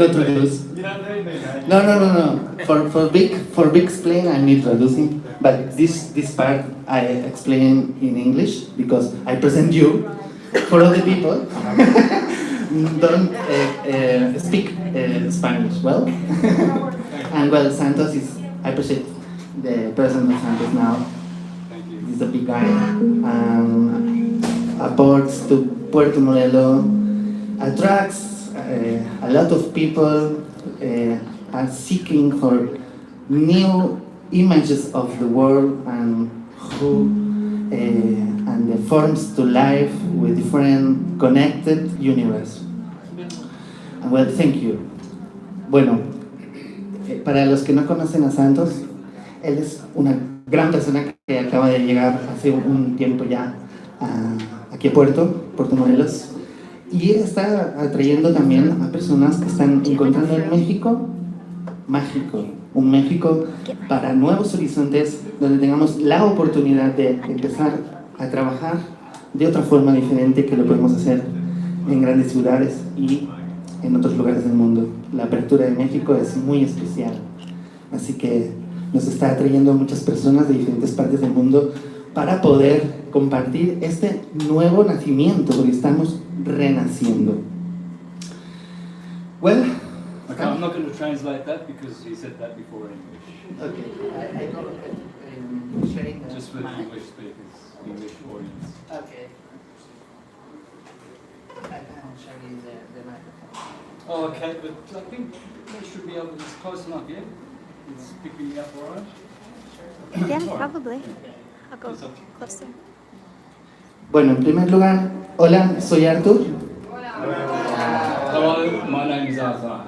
introduce. No. For big explain, I'm introducing. But this part I explain in English because I present you. For other people, don't speak Spanish well. And well, Santos is. I appreciate the president of Santos now. Thank you. He's a big guy. Apports to Puerto Modelo, attracts a lot of people are seeking for new images of the world and the forms to life with different connected universe. And well, thank you. Bueno, para los que no conocen a Santos, él es una gran persona que acaba de llegar hace un tiempo ya aquí a Puerto Morelos, y está atrayendo también a personas que están encontrando el México mágico, un México para nuevos horizontes, donde tengamos la oportunidad de empezar a trabajar de otra forma diferente que lo podemos hacer en grandes ciudades y en otros lugares del mundo. La apertura de México es muy especial, así que nos está atrayendo a muchas personas de diferentes partes del mundo para poder compartir este nuevo nacimiento, porque estamos renaciendo. Well, Okay, I'm not going to translate that because he said that before in English. okay, I go sharing Just for the English speakers, English audience. Okay. I can share you the microphone. Oh, okay, but I think they should be able to, it's close enough, yeah? It's picking me up all right? Yeah, All right. probably. I'll go It's up. closer. Bueno, en primer lugar, hola, soy Arthur. Hello, my name is Arthur.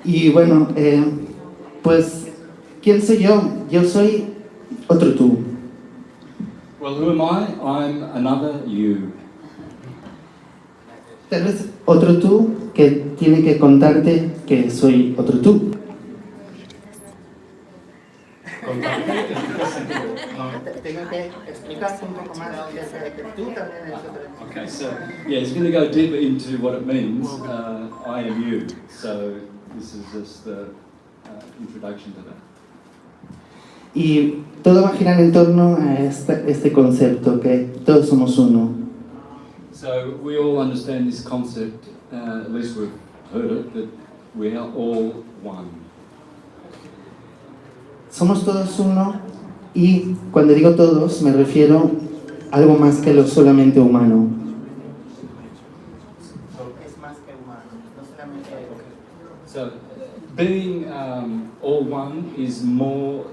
Y bueno, pues, ¿quién soy yo? Yo soy otro tú. Well, who am I? I'm another you. Tal vez otro tú que tiene que contarte que soy otro tú. Tengo que explicarte un poco más que tú también eres otro. Okay, so yeah, it's going to go deeper into what it means. I am you. So this is just the introduction to that. Y todo va a girar en torno a este concepto, que todos somos uno. So we all understand this concept, at least we've heard it, that we are all one. Somos todos uno, y cuando digo todos me refiero a algo más que lo solamente humano. Es más que humano, no solamente. So being all one is more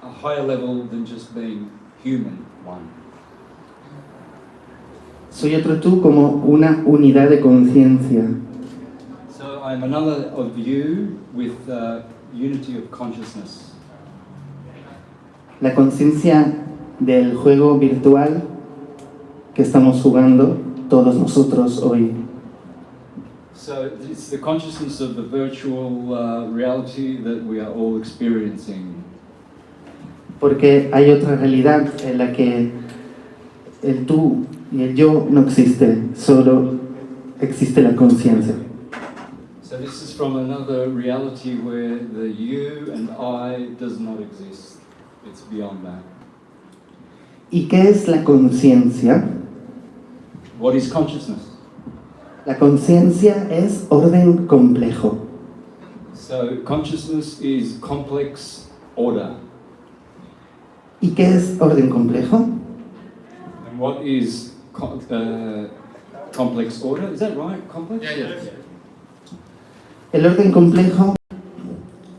a higher level than just being human one. Soy otro tú como una unidad de conciencia. So I'm another of you with unity of consciousness. La conciencia del juego virtual que estamos jugando todos nosotros hoy. So it's the consciousness of the virtual reality that we are all experiencing. Porque hay otra realidad en la que el tú y el yo no existe, solo existe la conciencia. So this is from another reality where the you and I does not exist. It's beyond that. ¿Y qué es la conciencia? What is consciousness? La conciencia es orden complejo. So consciousness is complex order. ¿Y qué es orden complejo? And what is complex order? Is that right? Complex? Yeah. El orden complejo,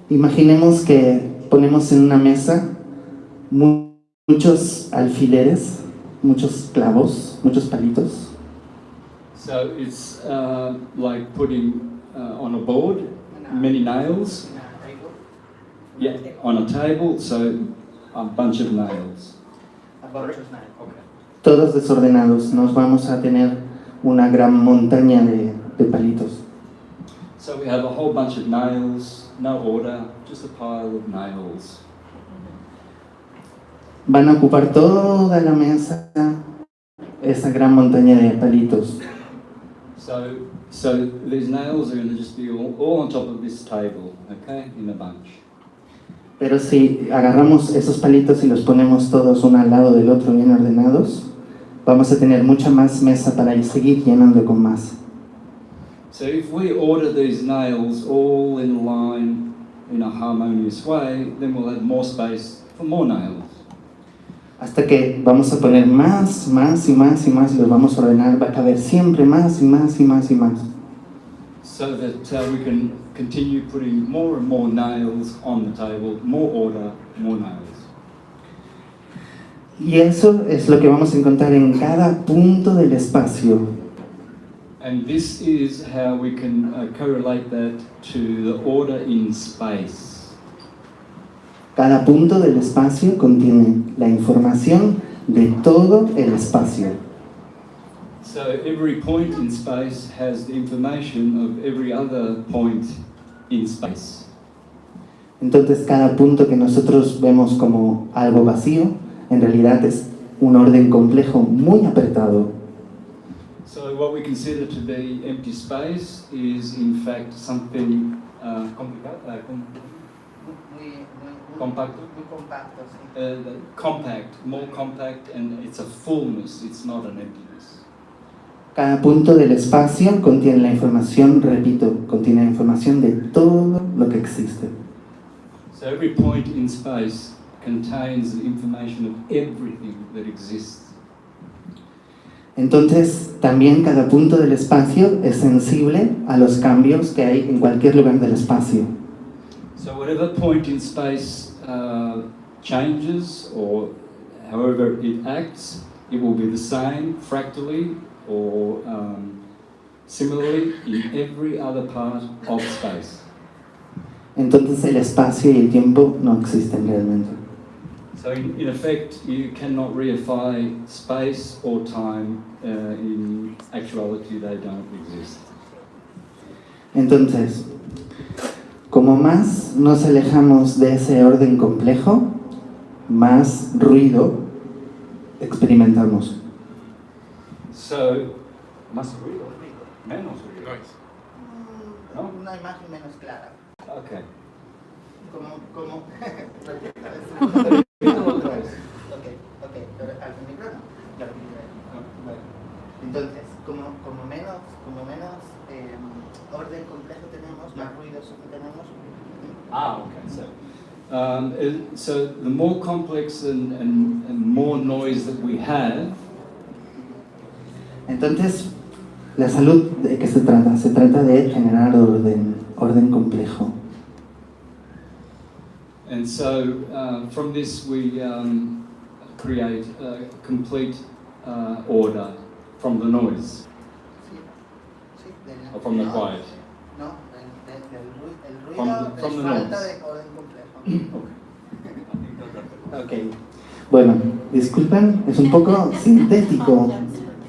imaginemos que ponemos en una mesa muchos alfileres, muchos clavos, muchos palitos. So it's like putting on a board many nails. Yeah, on a table, so a bunch of nails. Okay. Todos desordenados, nos vamos a tener una gran montaña de palitos. So we have a whole bunch of nails, no order, just a pile of nails. Van a ocupar toda la mesa esa gran montaña de palitos. So So these nails are going to just be all on top of this table, okay, in a bunch. Pero si agarramos esos palitos y los ponemos todos uno al lado del otro bien ordenados, vamos a tener mucha más mesa para seguir llenando con más. So if we order these nails all in line in a harmonious way, then we'll have more space for more nails. Hasta que vamos a poner más y más y más, y los vamos a ordenar, va a caber siempre más y más y más y más. So that we can continue putting more and more nails on the table, more order, more nails. Y eso es lo que vamos a encontrar en cada punto del espacio. And this is how we can correlate that to the order in space. Cada punto del espacio contiene la información de todo el espacio. So every point in space has the information of every other point in space. Entonces cada punto que nosotros vemos como algo vacío, en realidad es un orden complejo muy apretado. So what we consider to be empty space is in fact something compact, more compact, and it's a fullness, it's not an emptiness. Cada punto del espacio contiene la información, repito, contiene la información de todo lo que existe. So every point in space contains the information of everything that exists. Entonces, también cada punto del espacio es sensible a los cambios que hay en cualquier lugar del espacio. So whatever point in space changes, or however it acts, it will be the same fractally or similarly in every other part of space. Entonces el espacio y el tiempo no existen realmente. So in effect, you cannot reify space or time. In actuality, they don't exist. Entonces, como más nos alejamos de ese orden complejo, más ruido experimentamos. So, más ruido, menos ruido. ¿No? Una imagen menos clara. Okay. Como Okay, pero al micrófono. Claro. Entonces, como menos orden complejo tenemos, más ruidoso tenemos. Okay. So the more complex and more noise that we have. Entonces, la salud, ¿de qué se trata? Se trata de generar orden complejo. And so from this we create a complete order from the noise, or from the quiet. No, el ruido from the falta noise. de orden complejo. Okay. Bueno, disculpen, es un poco sintético,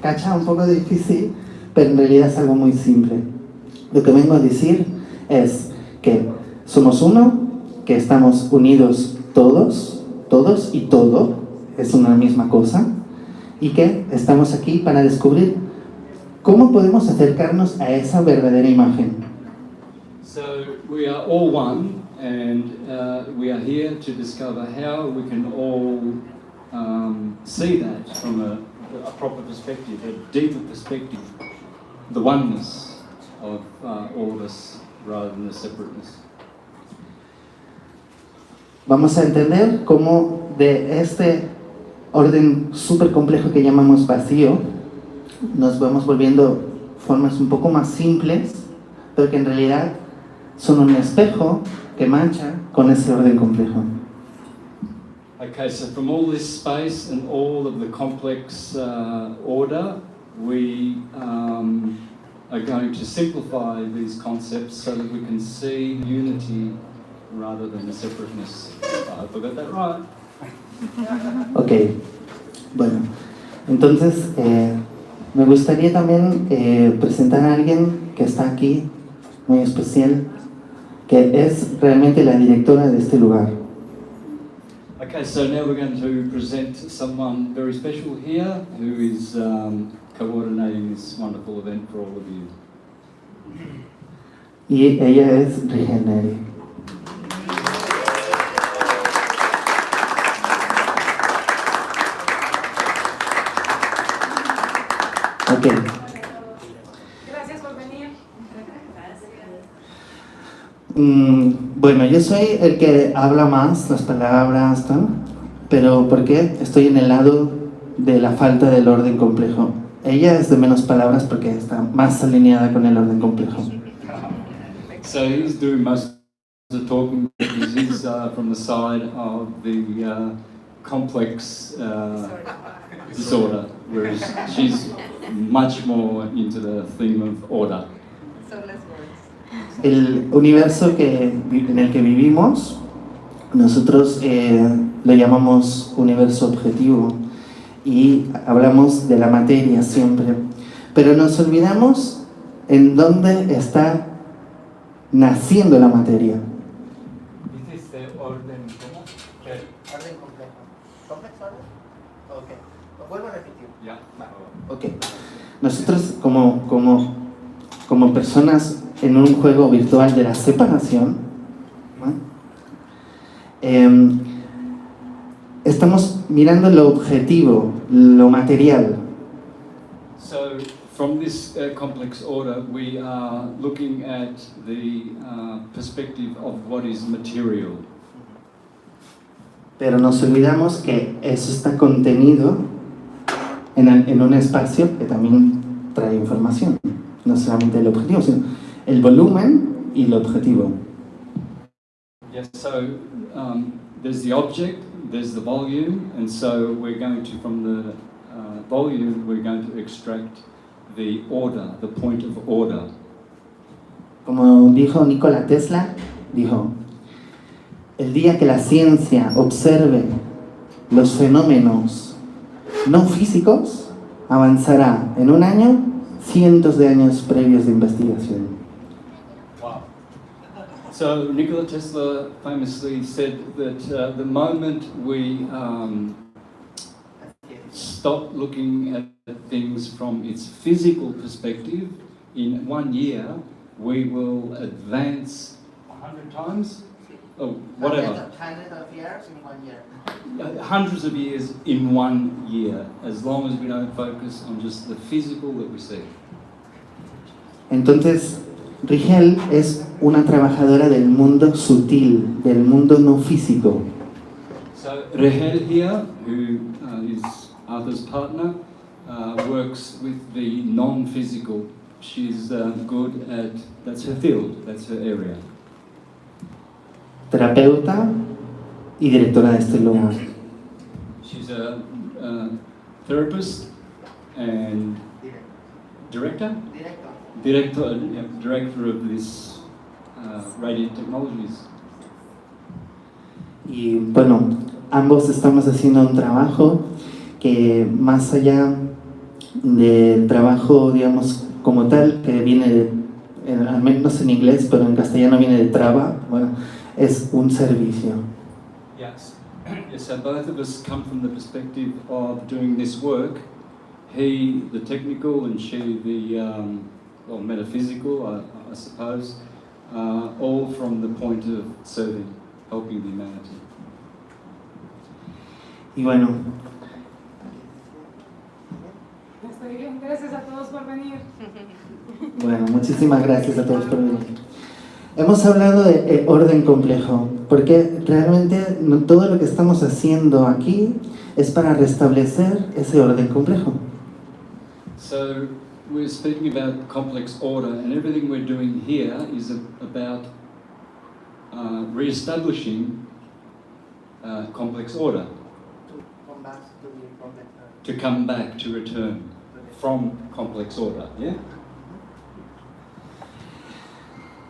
cacha, un poco difícil, pero en realidad es algo muy simple. Lo que vengo a decir es que somos uno, que estamos unidos todos y todo, es una misma cosa, y que estamos aquí para descubrir cómo podemos acercarnos a esa verdadera imagen. So we are all one, and we are here to discover how we can all see that from a proper perspective, a deeper perspective, the oneness of all of us rather than the separateness. Vamos a entender cómo de este orden súper complejo que llamamos vacío, nos vamos volviendo formas un poco más simples, pero que en realidad son un espejo que mancha con ese orden complejo. Okay, so from all this space and all of the complex order, we are going to simplify these concepts so that we can see unity rather than the separateness. I hope I got that right. Ok, bueno, entonces me gustaría también presentar a alguien que está aquí, muy especial, que es realmente la directora de este lugar. Okay, so now we're going to present someone very special here who is coordinating this wonderful event for all of you. y ella es Rigeneri. Ok. Gracias por venir. Bueno, yo soy el que habla más las palabras, ¿no? Pero ¿por qué? Estoy en el lado de la falta del orden complejo. Ella es de menos palabras porque está más alineada con el orden complejo. So he's doing most of the talking because he's from the side of the complex disorder, whereas she's much more into the theme of order. El universo en el que vivimos, nosotros lo llamamos universo objetivo y hablamos de la materia siempre, pero nos olvidamos en dónde está naciendo la materia. This is the orden, ¿cómo? Orden complejo. ¿Complex orden? Ok. Lo vuelvo a repetir. Yeah. Ok. Nosotros como personas en un juego virtual de la separación, ¿no? Estamos mirando lo objetivo, lo material. So from this complex order, we are looking at the perspective of what is material. Pero nos olvidamos que eso está contenido en un espacio que también trae información. No solamente el objetivo, sino el volumen y el objetivo. Yes, so there's the object, there's the volume, and so we're going to, from the volume, we're going to extract the order, the point of order. Como dijo Nikola Tesla, dijo, el día que la ciencia observe los fenómenos no físicos, avanzará en un año cientos de años previos de investigación. Wow. So Nikola Tesla famously said that the moment we stop looking at things from its physical perspective, in 1 year we will advance 100 times? Oh, whatever. Hundreds of years in 1 year. Hundreds of years in 1 year, as long as we don't focus on just the physical that we see. Entonces, Rigel es una trabajadora del mundo sutil, del mundo no físico. So Rehel here, who is Arthur's partner, works with the non-physical. She's good at, that's her field, that's her area. Terapeuta y directora de este lugar. She's a therapist and director? Director of this Radiant Technologies. Y bueno, ambos estamos haciendo un trabajo que más allá del trabajo, digamos, como tal, que viene, al menos en inglés, pero en castellano viene de traba, bueno, es un servicio. Yes. Yes, so both of us come from the perspective of doing this work. He, the technical, and she, the well, metaphysical, I suppose, all from the point of serving, helping humanity. Y bueno, Estoy bien, gracias a todos por venir. bueno, muchísimas gracias a todos por venir. Hemos hablado de orden complejo, porque realmente todo lo que estamos haciendo aquí es para restablecer ese orden complejo. So we're speaking about complex order, and everything we're doing here is about re-establishing complex order. To come back, to return from complex order, yeah?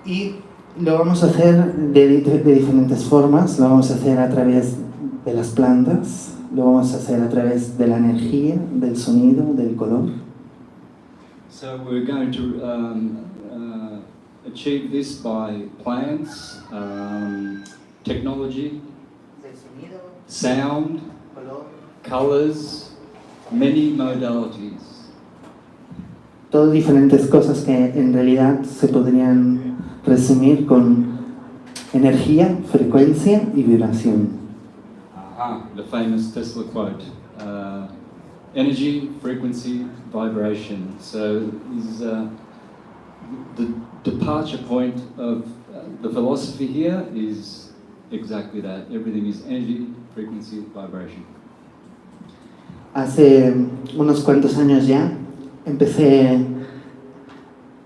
Y lo vamos a hacer de diferentes formas. Lo vamos a hacer a través de las plantas, lo vamos a hacer a través de la energía, del sonido, del color. So we're going to achieve this by plants, technology, sound, colors, many modalities. todo diferentes cosas que en realidad se podrían resumir con energía, frecuencia y vibración. The famous Tesla quote, energy, frequency, vibration. So is the departure point of the philosophy here is exactly that. Everything is energy, frequency, vibration. Hace unos cuantos años ya empecé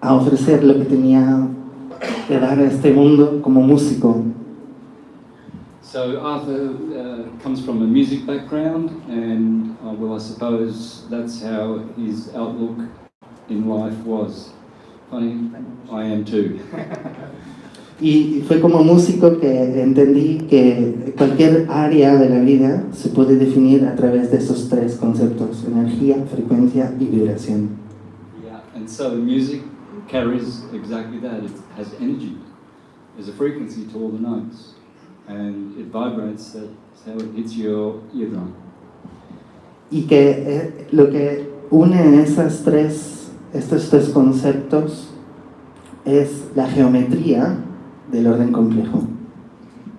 a ofrecer lo que tenía que dar a este mundo como músico. So Arthur comes from a music background, and well, I suppose that's how his outlook in life was. Funny, I am too. Y fue como músico que entendí que cualquier área de la vida se puede definir a través de esos tres conceptos: energía, frecuencia y vibración. Yeah, and so the music carries exactly that. It has energy. There's a frequency to all the notes, and it vibrates. That's how it hits your eardrum. Y que lo que une estos tres conceptos es la geometría del orden complejo.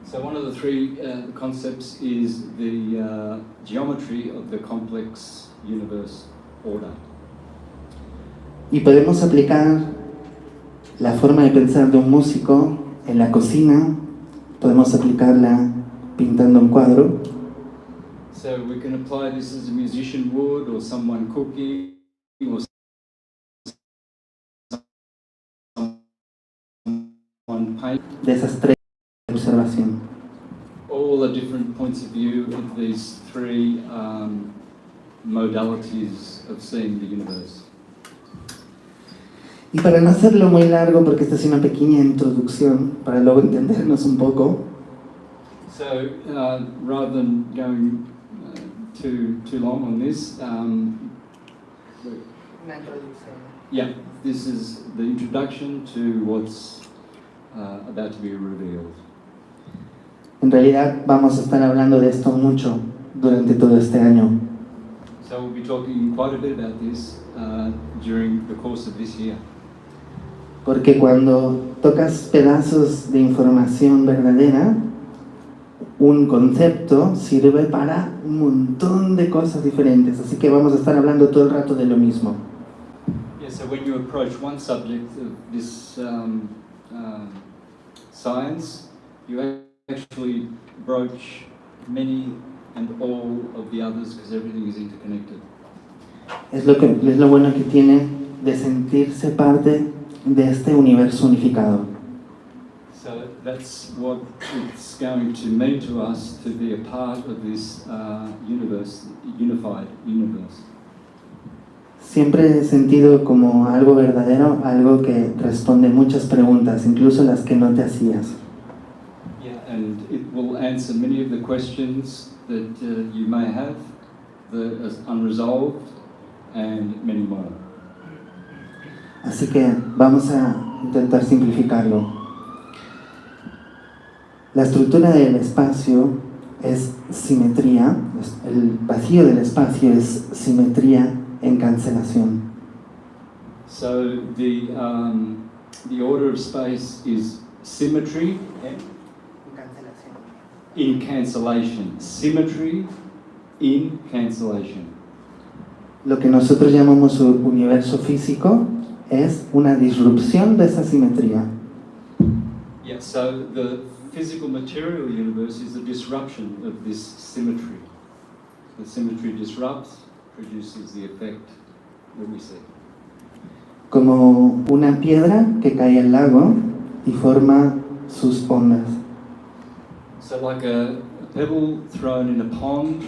So one of the three concepts is the geometry of the complex universe order. Y podemos aplicar la forma de pensar de un músico en la cocina, podemos aplicarla pintando un cuadro, So we can apply this as a musician would, or someone cooking, or someone painting. de esas tres observación. All the different points of view of these three modalities of seeing the universe. Y para no hacerlo muy largo, porque esta es una pequeña introducción, para luego entendernos un poco, So rather than going too long on this, yeah, this is the introduction to what's about to be revealed. en realidad vamos a estar hablando de esto mucho durante todo este año. So we'll be talking quite a bit about this during the course of this year. Porque cuando tocas pedazos de información verdadera, un concepto sirve para un montón de cosas diferentes. Así que vamos a estar hablando todo el rato de lo mismo. Yeah, so when you approach one subject of this science, you actually broach many and all of the others because everything is interconnected. Es lo bueno que tiene de sentirse parte de este universo unificado. So that's what it's going to mean to us to be a part of this universe, unified universe. Siempre he sentido como algo verdadero, algo que responde muchas preguntas, incluso las que no te hacías. Yeah, and it will answer many of the questions that you may have, that are unresolved, and many more. Así que vamos a intentar simplificarlo. La estructura del espacio es simetría, el vacío del espacio es simetría en cancelación. So the order of space is symmetry in cancellation. Symmetry in cancellation. Lo que nosotros llamamos universo físico es una disrupción de esa simetría. Yeah, so the physical material universe is a disruption of this symmetry. The symmetry disrupts, produces the effect that we see. Como una piedra que cae al lago y forma sus ondas. So like a pebble thrown in a pond,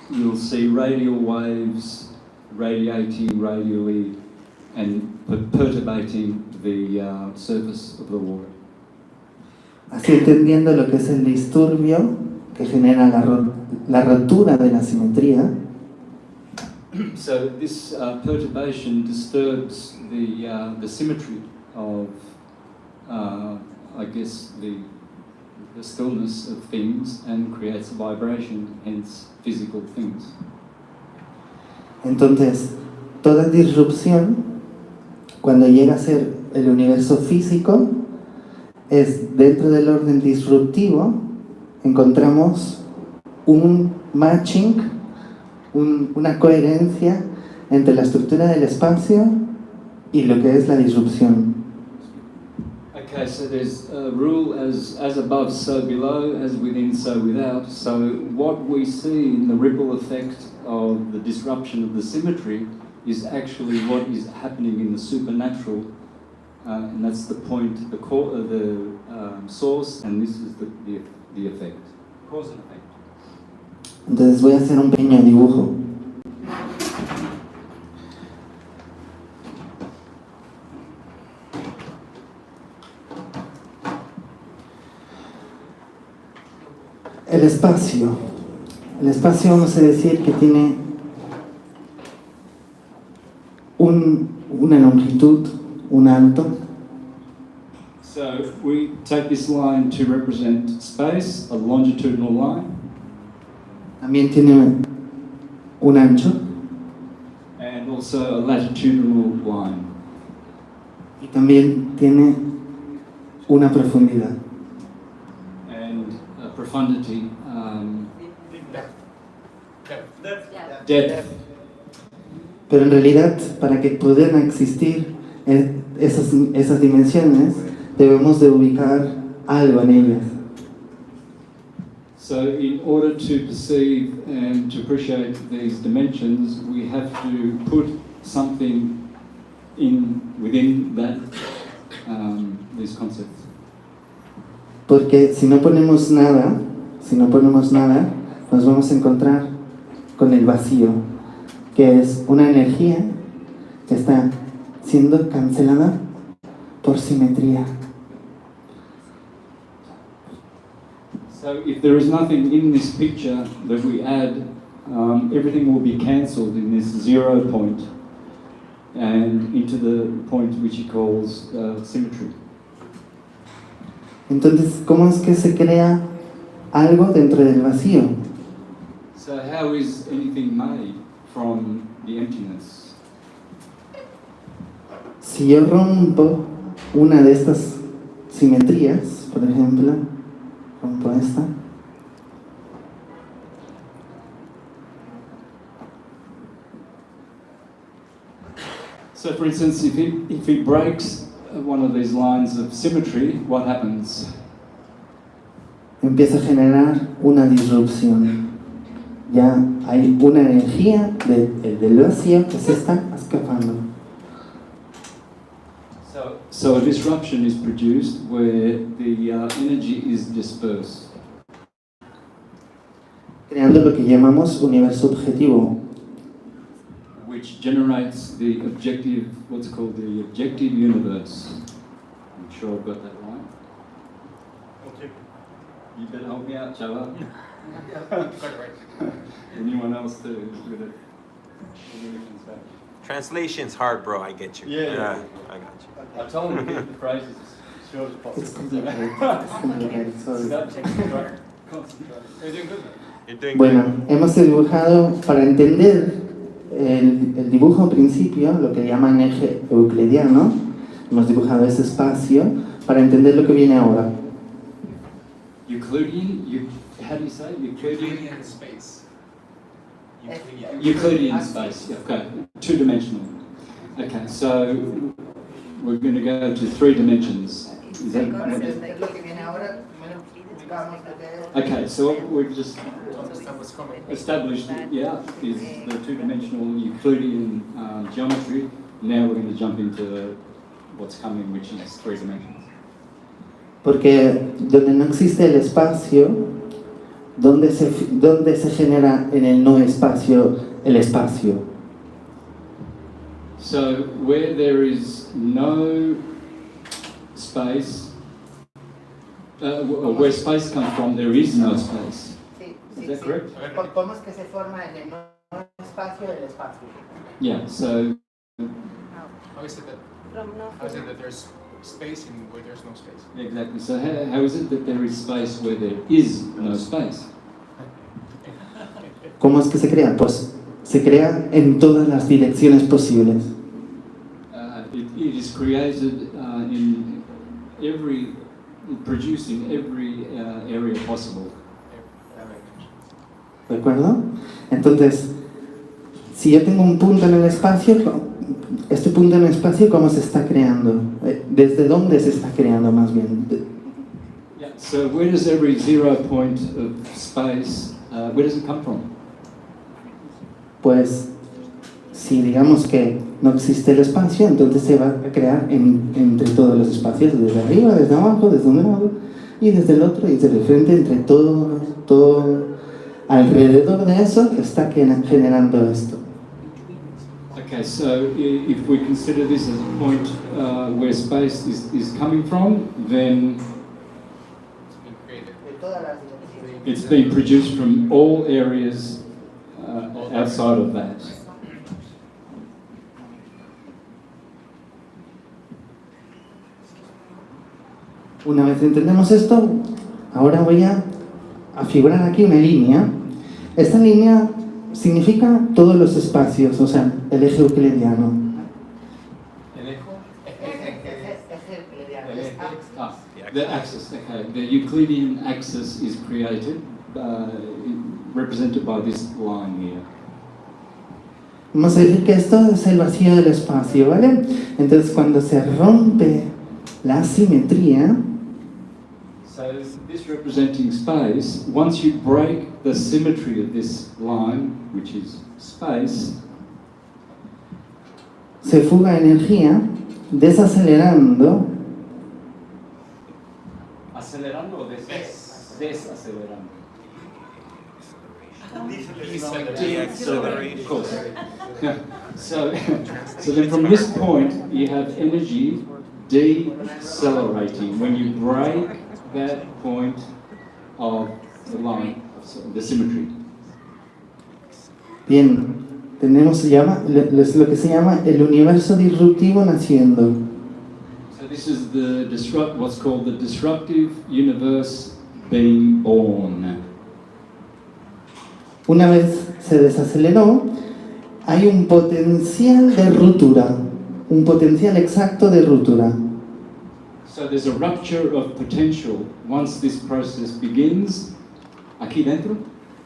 you'll see radial waves radiating radially and perturbating the surface of the water. Así entendiendo lo que es el disturbio que genera la rotura de la simetría, So this perturbation disturbs the symmetry of, I guess, the stillness of things and creates a vibration, hence physical things. entonces toda disrupción cuando llega a ser el universo físico, es dentro del orden disruptivo, encontramos un matching, una coherencia entre la estructura del espacio y lo que es la disrupción. Okay, so there's a rule as above, so below, as within, so without. So what we see in the ripple effect of the disruption of the symmetry is actually what is happening in the supernatural, and that's the point, the core, the source, and this is the effect, cause and effect. Entonces voy a hacer un pequeño dibujo. El espacio vamos a decir que tiene una longitud, un alto. So we take this line to represent space, a longitudinal line. También tiene un ancho And also a latitudinal line. y también tiene una profundidad. And a profundity, depth. Pero en realidad, para que puedan existir esas dimensiones, debemos de ubicar algo en ellas. So in order to perceive and to appreciate these dimensions, we have to put something within that, these concepts. Porque si no ponemos nada, nos vamos a encontrar con el vacío, que es una energía que está siendo cancelada por simetría. So if there is nothing in this picture that we add, everything will be cancelled in this 0 point and into the point which he calls symmetry. Entonces, ¿cómo es que se crea algo dentro del vacío? So how is anything made from the emptiness? Si yo rompo una de estas simetrías, por ejemplo, rompo esta, So for instance, if he breaks one of these lines of symmetry, what happens? empieza a generar una disrupción. Ya hay una energía del vacío que se está escapando. So a disruption is produced where the energy is dispersed. Creando lo que llamamos universo objetivo. Which generates the objective, what's called the objective universe. I'm sure I've got that right. Okay. You better help me out, Chava. Quite right. Anyone else too with it? Translation's hard, bro. I get you. Yeah. I got you. I told him to get the phrases as short as possible. It's complicated. It's complicated, sorry. Concentrate. You're doing good, man. You're doing Bueno, good. hemos dibujado, para entender el dibujo en principio, lo que llaman eje euclidiano, hemos dibujado ese espacio para entender lo que viene ahora. Euclidean? How do you say it? Euclidean space. Euclidean space, okay. Two-dimensional. Okay, so we're going to go to 3 dimensions. Is that okay, so we've just established that, yeah, is the two-dimensional Euclidean geometry. Now we're going to jump into what's coming, which is 3 dimensions. Porque donde no existe el espacio, ¿dónde se genera en el no espacio el espacio? So where there is no space, where space comes from, there is no space. Is that correct? ¿Cómo es que se forma en el no espacio el espacio? Yeah, so How is it that there's space in where there's no space? exactly. So how is it that there is space where there is no space? ¿Cómo es que se crea? Pues se crea en todas las direcciones posibles. It created producing every area possible. ¿De acuerdo? Entonces, si yo tengo un punto en el espacio, este punto en el espacio, ¿cómo se está creando? ¿Desde dónde se está creando más bien? Yeah. So where does every 0 point of space, where does it come from? Pues, si digamos que no existe el espacio, entonces se va a crear entre todos los espacios, desde arriba, desde abajo, desde un lado y desde el otro, y desde el frente, entre todo alrededor de eso está generando esto. Okay, so if we consider this as a point where space is coming from, then it's being produced from all areas outside of that. Una vez entendemos esto, ahora voy a figurar aquí una línea. Esta línea significa todos los espacios, o sea, el eje euclidiano. The axis, okay. The Euclidean axis is created, represented by this line here. Vamos a decir que esto es el vacío del espacio, ¿vale? Entonces, cuando se rompe la asimetría, So this representing space, once you break the symmetry of this line, which is space, se fuga energía desacelerando. ¿Acelerando o desacelerando? Deceleration. Of course. So then from this point, you have energy decelerating when you break that point of the line, the symmetry. Bien, tenemos lo que se llama el universo disruptivo naciendo. So this is what's called the disruptive universe being born. Una vez se desaceleró, hay un potencial de ruptura, un potencial exacto de ruptura. So there's a rupture of potential once this process begins. Aquí dentro,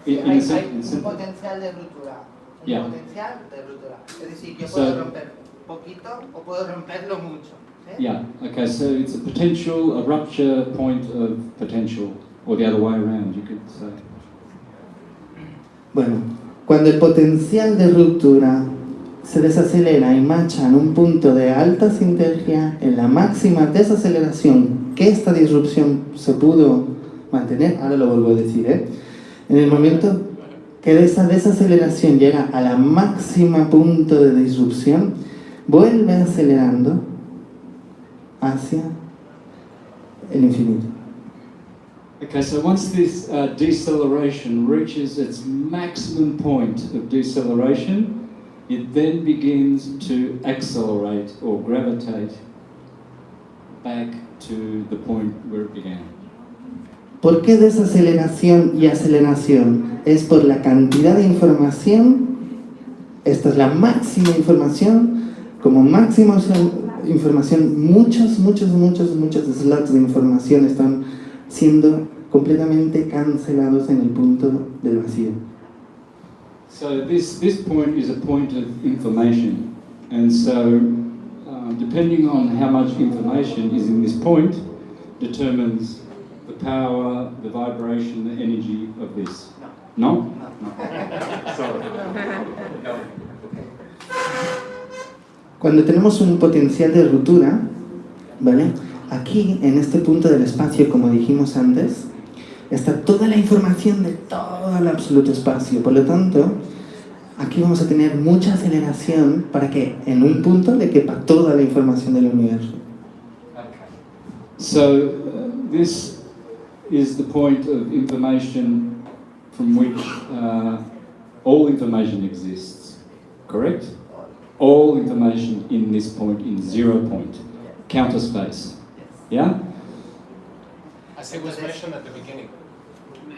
Hay un potencial de ruptura. Yeah. Potencial de ruptura. Es decir, yo So- puedo romper poquito o puedo romperlo mucho. ¿sí? Yeah, okay, so it's a potential, a rupture point of potential, or the other way around, you could say. Bueno, cuando el potencial de ruptura se desacelera y marcha en un punto de alta sinergia, en la máxima desaceleración que esta disrupción se pudo mantener, ahora lo vuelvo a decir, en el momento que esa desaceleración llega a la máxima punto de disrupción, vuelve acelerando hacia el infinito. Okay, so once this deceleration reaches its maximum point of deceleration, it then begins to accelerate or gravitate back to the point where it began. ¿Por qué desaceleración y aceleración? Es por la cantidad de información. Esta es la máxima información. Como máxima información, muchos slots de información están siendo completamente cancelados en el punto del vacío. So this point is a point of information, and so depending on how much information is in this point determines the power, the vibration, the energy of this. No? No. Sorry. Cuando tenemos un potencial de ruptura, ¿vale? Aquí, en este punto del espacio, como dijimos antes, está toda la información de todo el absoluto espacio. Por lo tanto, aquí vamos a tener mucha aceleración para que en un punto le quepa toda la información del universo. So this is the point of information from which all information exists, correct? All information in this point, in 0 point, counter space. Yeah? As it was mentioned at the beginning,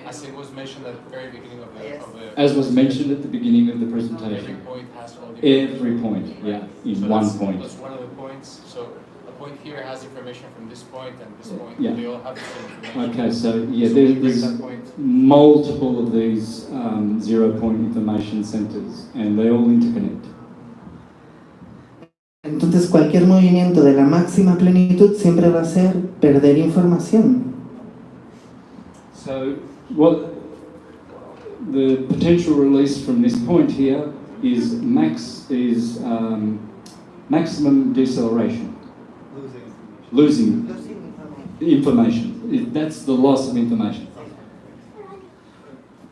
As it was mentioned at the very beginning of the As was mentioned at the beginning of the every presentation. point has all the Every point, yeah, in So one that's, point. That's one of the points. So a point here has information from this point and this point. Yeah. They all have the same information. Okay, so yeah, So when you break there's that point, multiple of these 0-point information centers, and they all interconnect. Entonces cualquier movimiento de la máxima plenitud siempre va a ser perder información. So, what the potential release from this point here is maximum deceleration, losing information. That's the loss of information.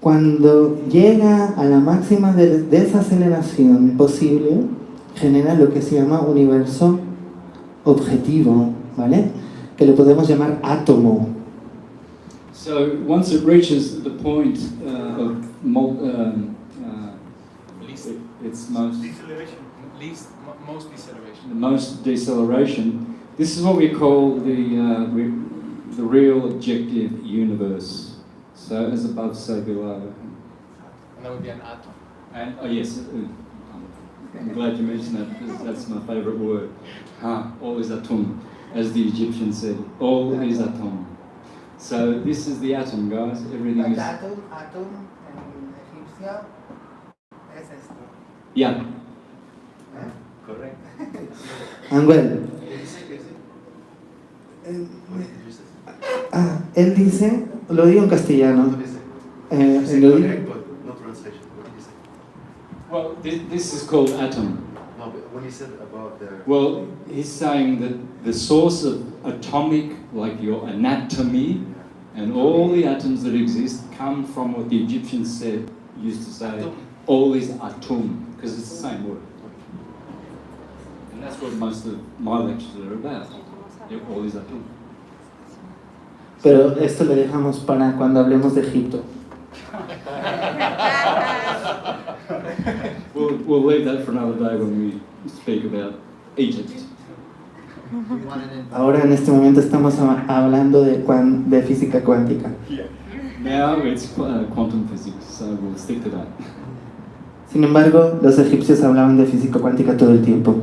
Cuando llega a la máxima desaceleración posible, genera lo que se llama universo objetivo, ¿vale? Que lo podemos llamar átomo. So once it reaches the point of least, its most most deceleration. the most deceleration, this is what we call the real objective universe. So as above, so below. And that would be an atom. And oh yes, I'm glad you mentioned that because that's my favorite word. All is atom, as the Egyptians said. All is atom. So this is the atom, guys. Everything is. Atom en egipcio es esto. Yeah. Correcto. Manuel. Él dice, lo digo en castellano. Lo digo. No translation. What did you say? Well, this is called atom. No, but when you said about the... Well, he's saying that the source of atomic, like your anatomy, and all the atoms that exist come from what the Egyptians used to say, all is atom, because it's the same word. And that's what most of my lectures are about. All is atom. Pero esto lo dejamos para cuando hablemos de Egipto. We'll leave that for another day when we speak about Egypt. Ahora en este momento estamos hablando de física cuántica. Now it's quantum physics, so we'll stick to that. Sin embargo, los egipcios hablaban de física cuántica todo el tiempo.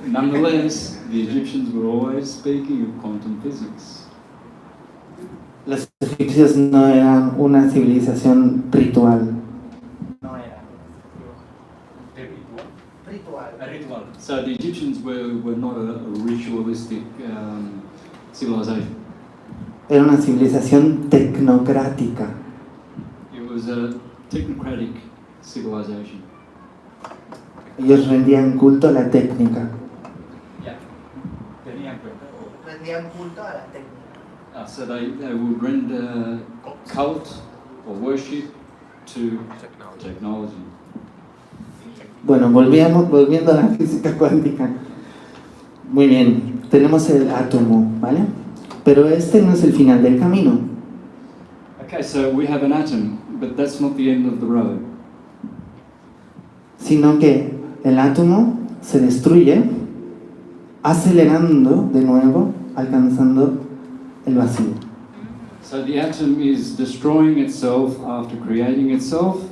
Nonetheless, the Egyptians were always speaking of quantum physics. Los egipcios no eran una civilización ritual. No era. Ritual. So the Egyptians were not a ritualistic civilization. Era una civilización tecnocrática. It was a technocratic civilization. Ellos rendían culto a la técnica. Rendían culto a la técnica. So they would render cult or worship to technology. Bueno, volviendo a la física cuántica. Muy bien, tenemos el átomo, ¿vale? Pero este no es el final del camino. Okay, so we have an atom, but that's not the end of the road. Sino que el átomo se destruye acelerando de nuevo, alcanzando el vacío. So the atom is destroying itself after creating itself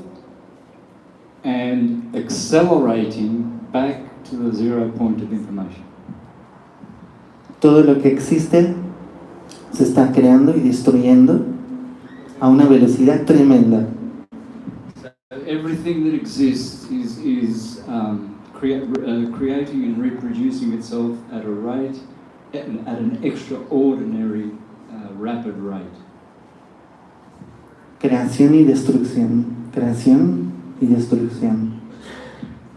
and accelerating back to the 0 point of information. Todo lo que existe se está creando y destruyendo a una velocidad tremenda. So everything that exists is creating and reproducing itself at a rate, at an extraordinary rapid rate. Creación y destrucción. Creación y destrucción.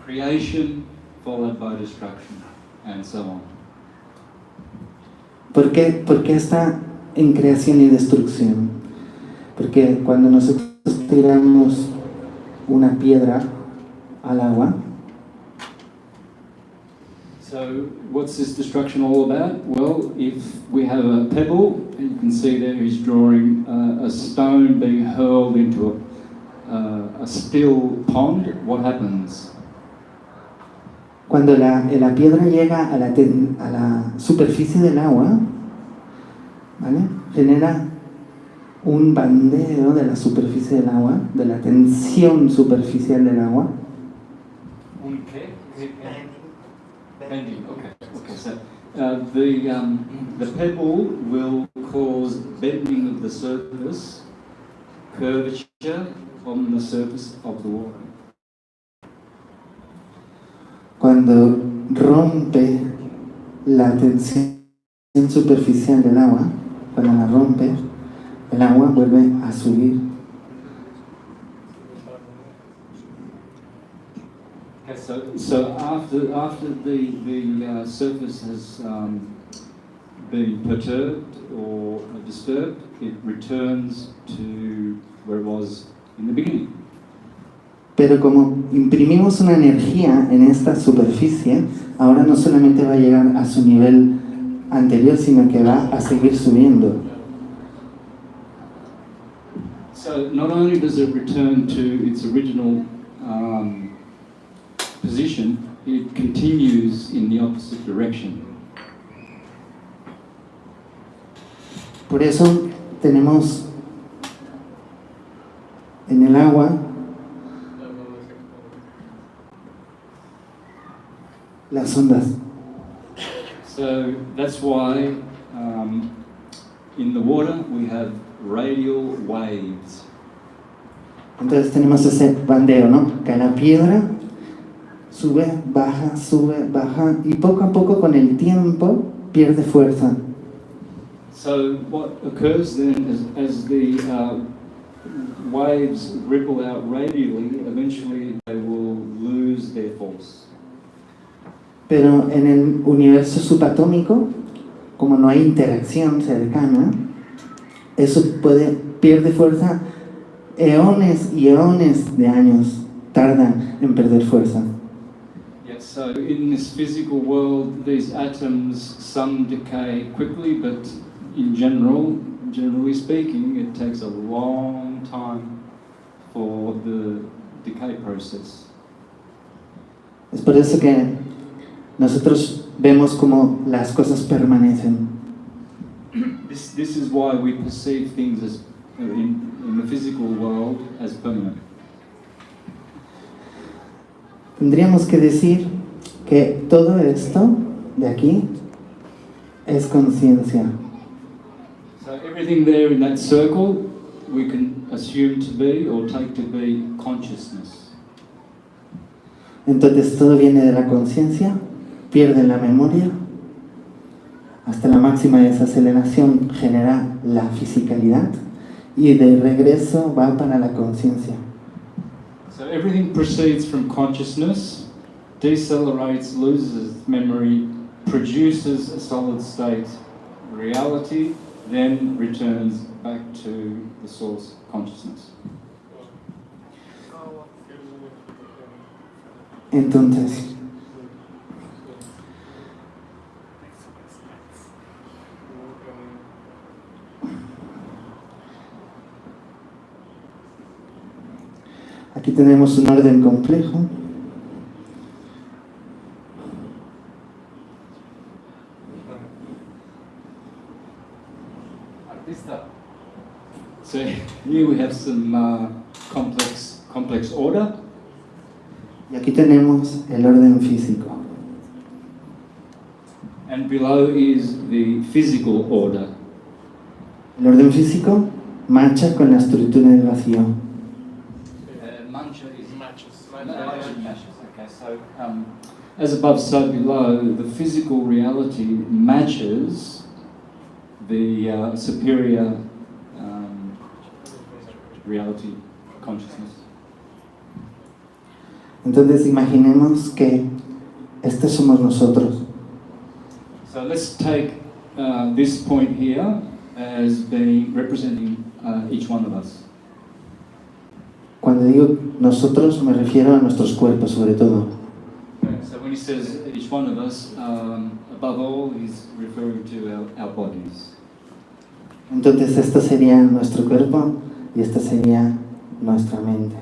Creation followed by destruction, and so on. ¿Por qué está en creación y destrucción? Porque cuando nosotros tiramos una piedra al agua, So what's this destruction all about? Well, if we have a pebble, and you can see there he's drawing a stone being hurled into a still pond, what happens? cuando la piedra llega a la superficie del agua, ¿vale? Genera un bandeo de la superficie del agua, de la tensión superficial del agua. Un qué? Bending. Okay. So the pebble will cause bending of the surface, curvature on the surface of the water. Cuando rompe la tensión superficial del agua, cuando la rompe, el agua vuelve a subir. Okay, so after the surface has been perturbed or disturbed, it returns to where it was in the beginning. Pero como imprimimos una energía en esta superficie, ahora no solamente va a llegar a su nivel anterior, sino que va a seguir subiendo. So not only does it return to its original position, it continues in the opposite direction. Por eso tenemos en el agua las ondas. So that's why in the water we have radial waves. Entonces tenemos ese bandeo, ¿no? Que la piedra sube, baja y poco a poco con el tiempo pierde fuerza. So what occurs then is as the waves ripple out radially, eventually they will lose their force. Pero en el universo subatómico, como no hay interacción cercana, eso pierde fuerza. Eones y eones de años tardan en perder fuerza. Yes, so in this physical world, these atoms, some decay quickly, but generally speaking, it takes a long time for the decay process. Es por eso que nosotros vemos como las cosas permanecen. This is why we perceive things as in the physical world as permanent. Tendríamos que decir que todo esto de aquí es conciencia. So everything there in that circle, we can assume to be or take to be consciousness. Entonces todo viene de la conciencia, pierden la memoria, hasta la máxima desaceleración genera la fisicalidad y de regreso va para la conciencia. So everything proceeds from consciousness, decelerates, loses memory, produces a solid state reality, then returns back to the source consciousness. Entonces, aquí tenemos un orden complejo. So here we have some complex order. Y aquí tenemos el orden físico. And below is the physical order. El orden físico marcha con la estructura del vacío. Mancha is Matches. okay, so as above, so below, the physical reality matches the superior reality consciousness. Entonces imaginemos que estos somos nosotros. So let's take this point here as being representing each one of us. Cuando digo nosotros me refiero a nuestros cuerpos sobre todo. So when he says each one of us, above all, he's referring to our bodies. Entonces esto sería nuestro cuerpo y esta sería nuestra mente.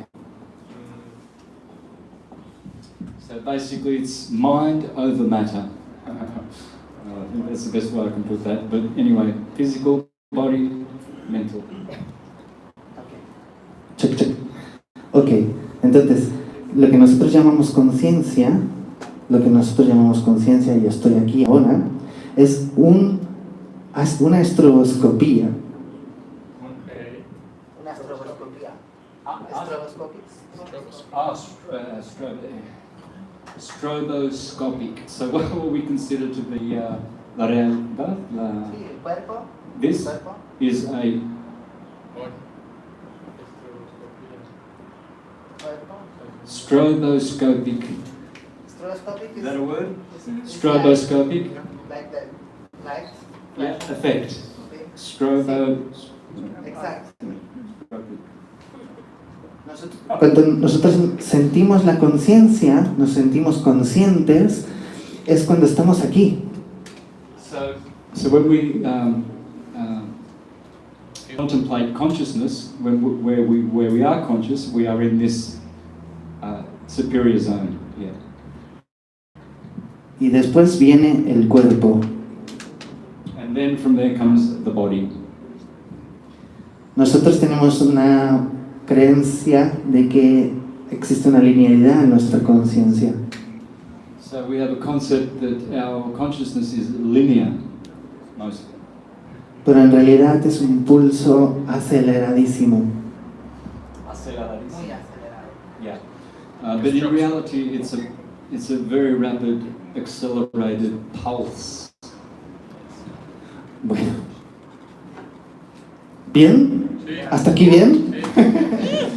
So basically it's mind over matter. I think that's the best way I can put that. But anyway, physical body mental. Check, check. Ok, entonces, lo que nosotros llamamos conciencia, y estoy aquí ahora, es una estroboscopía. Una astroboscopía. Stroboscopic. So what will we consider to be la realidad? Sí, el cuerpo. This Cuerpo. is a Body. Cuerpo. stroboscopic. Stroboscopic Is that a word? is Stroboscopic. like the light. Yeah, effect. Okay. Strobo. Exacto. Cuando nosotros sentimos la conciencia, nos sentimos conscientes, es cuando estamos aquí. So when we contemplate consciousness, where we are conscious, we are in this superior zone. Yeah. Y después viene el cuerpo. And then from there comes the body. Nosotros tenemos una creencia de que existe una linealidad en nuestra conciencia. So we have a concept that our consciousness is linear, mostly. Pero en realidad es un pulso aceleradísimo. Muy acelerado. Yeah. But in reality, it's a very rapid, accelerated pulse. Bueno. ¿Bien? ¿Hasta aquí bien?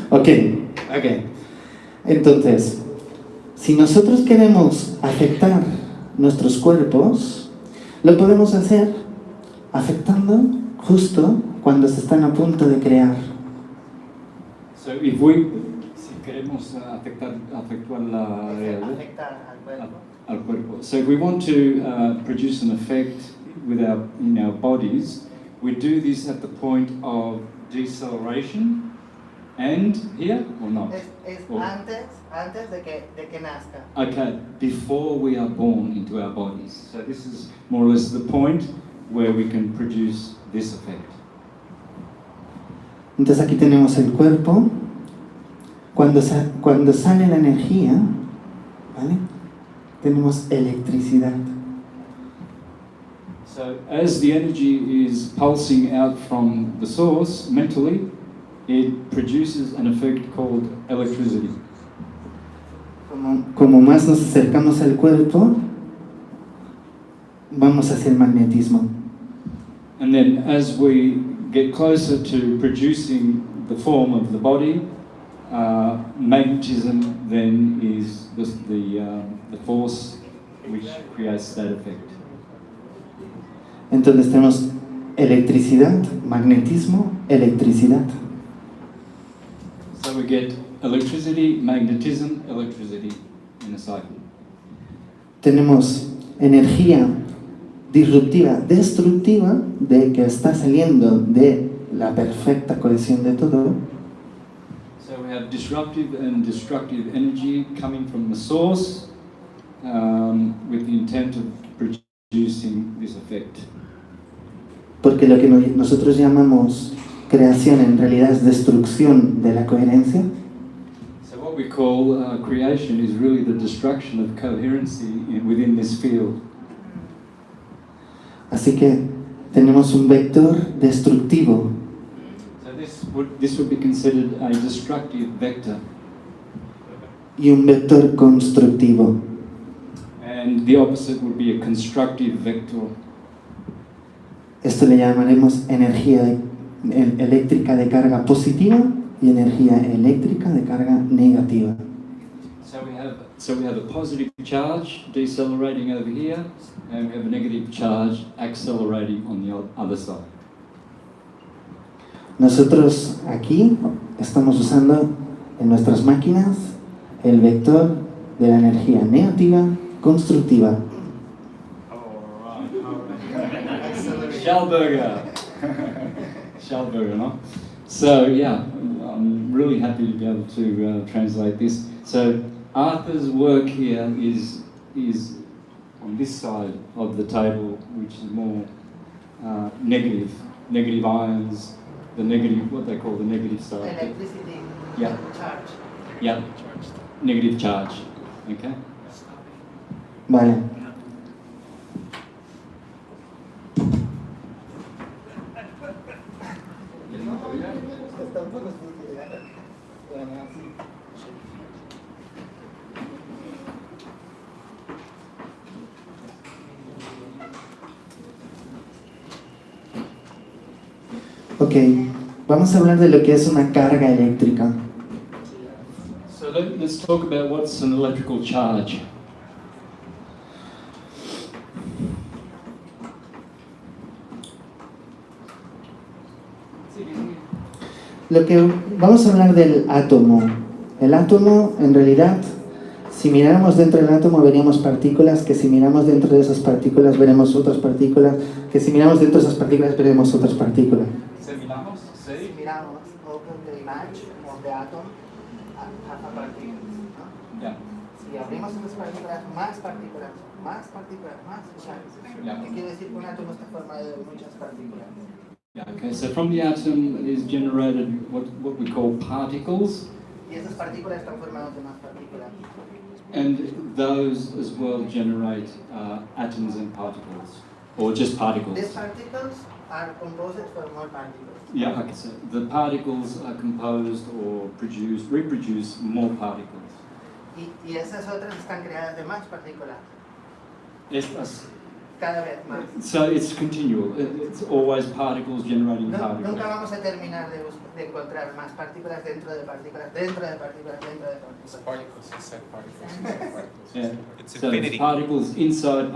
Ok. Entonces, si nosotros queremos afectar nuestros cuerpos, lo podemos hacer afectando justo cuando se están a punto de crear. So si queremos afectar la realidad, Afecta al cuerpo. al cuerpo. So if we want to produce an effect in our bodies, we do this at the point of deceleration and here or not? Es Or- antes de que nazca. Okay, before we are born into our bodies. So this is more or less the point where we can produce this effect. Entonces aquí tenemos el cuerpo. Cuando sale la energía, ¿vale? Tenemos electricidad. So as the energy is pulsing out from the source mentally, it produces an effect called electricity. Como más nos acercamos al cuerpo, vamos hacia el magnetismo. And then as we get closer to producing the form of the body, magnetism then is the force which creates that effect. Entonces tenemos electricidad, magnetismo, electricidad. So we get electricity, magnetism, electricity in a cycle. Tenemos energía disruptiva, destructiva, de que está saliendo de la perfecta cohesión de todo. So we have disruptive and destructive energy coming from the source with the intent of producing this effect. Porque lo que nosotros llamamos creación en realidad es destrucción de la coherencia. So what we call creation is really the destruction of coherency within this field. Así que tenemos un vector destructivo. So this would be considered a destructive vector. Y un vector constructivo. And the opposite would be a constructive vector. Esto le llamaremos energía eléctrica de carga positiva y energía eléctrica de carga negativa. So we have a positive charge decelerating over here, and we have a negative charge accelerating on the other side. Nosotros aquí estamos usando en nuestras máquinas el vector de la energía negativa constructiva. Schallberger, no? So yeah, I'm really happy to be able to translate this. So Arthur's work here is on this side of the table, which is more negative ions, the negative, what they call the negative side. Electricity Yeah. charge. Yeah, negative charge. Okay. Vale. Ok, vamos a hablar de lo que es una carga eléctrica. So let's talk about what's an electrical charge. Lo que vamos a hablar del átomo. El átomo, en realidad, si miráramos dentro del átomo veríamos partículas, que si miramos dentro de esas partículas veremos otras partículas, que si miramos dentro de esas partículas veremos otras partículas. ¿Se miramos? Si Sí. miramos, open the image of the atom and have a particles, ¿no? Yeah. Si abrimos esas partículas, más partículas, más partículas, más. O sea, Yeah. ¿qué quiere decir que un átomo está formado de muchas partículas? Yeah. Okay. So from the atom is generated what we call particles, Y esas partículas están formadas de más partículas. and those as well generate atoms and particles, or just particles. These particles are composed for more particles. Yeah. Okay. So the particles are composed or reproduce more particles. Y esas otras están creadas de más partículas, Estas. cada vez más. So it's continual. It's always particles generating particles. Nunca vamos a terminar de encontrar más partículas dentro de partículas, dentro de partículas, dentro de It's partículas. particles inside particles inside particles. Yeah. It's So infinity. it's particles inside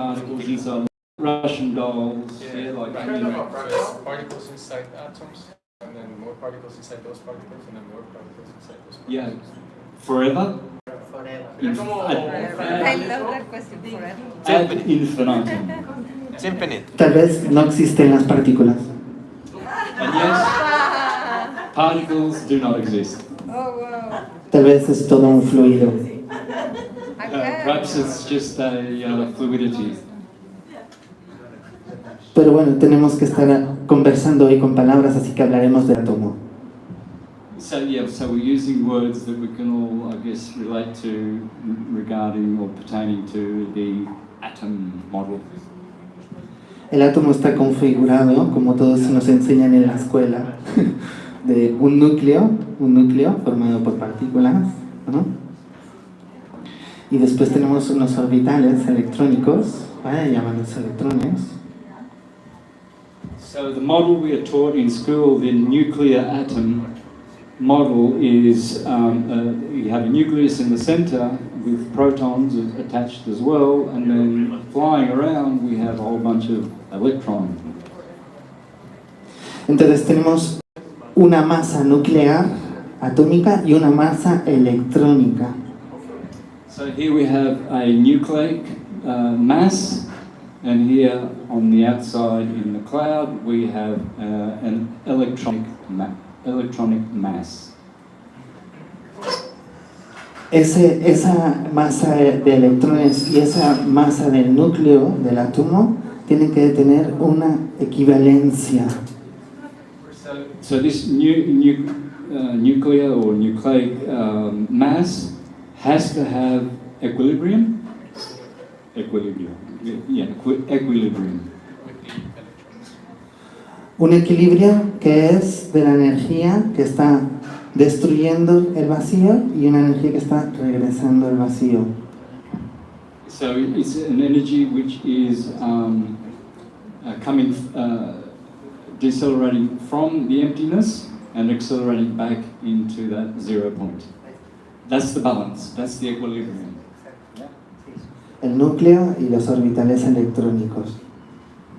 Russian dolls. Yeah, like Right. anyway. So it's particles inside atoms, and then more particles inside those particles, and then more particles inside those Yeah. particles. Forever. Forever. I love that question, forever. Ad infinitum. It's infinite. Tal vez no existen las partículas. And yes, particles do not exist. Oh, wow. Tal vez es todo un fluido. Perhaps it's just a fluidity. Pero bueno, tenemos que estar conversando hoy con palabras, así que hablaremos del átomo. So yeah, so we're using words that we can all, I guess, relate to regarding or pertaining to the atom model. El átomo está configurado, como todos nos enseñan en la escuela, de un núcleo formado por partículas, ¿no? Y después tenemos unos orbitales electrónicos, ¿vale? Llamados electrones. So the model we are taught in school, the nuclear atom model, is you have a nucleus in the center with protons attached as well, and then flying around we have a whole bunch of electrons. Entonces tenemos una masa nuclear atómica y una masa electrónica. So here we have a nucleic mass, and here on the outside in the cloud we have an electronic mass. Esa masa de electrones y esa masa del núcleo del átomo tienen que tener una equivalencia. So this nuclear or nucleic mass has to have equilibrium. Equilibrium. Yeah, equilibrium. With the electrons. Un equilibrio que es de la energía que está destruyendo el vacío y una energía que está regresando el vacío. So it's an energy which is decelerating from the emptiness and accelerating back into that 0 point. That's the balance. That's the equilibrium. El núcleo y los orbitales electrónicos.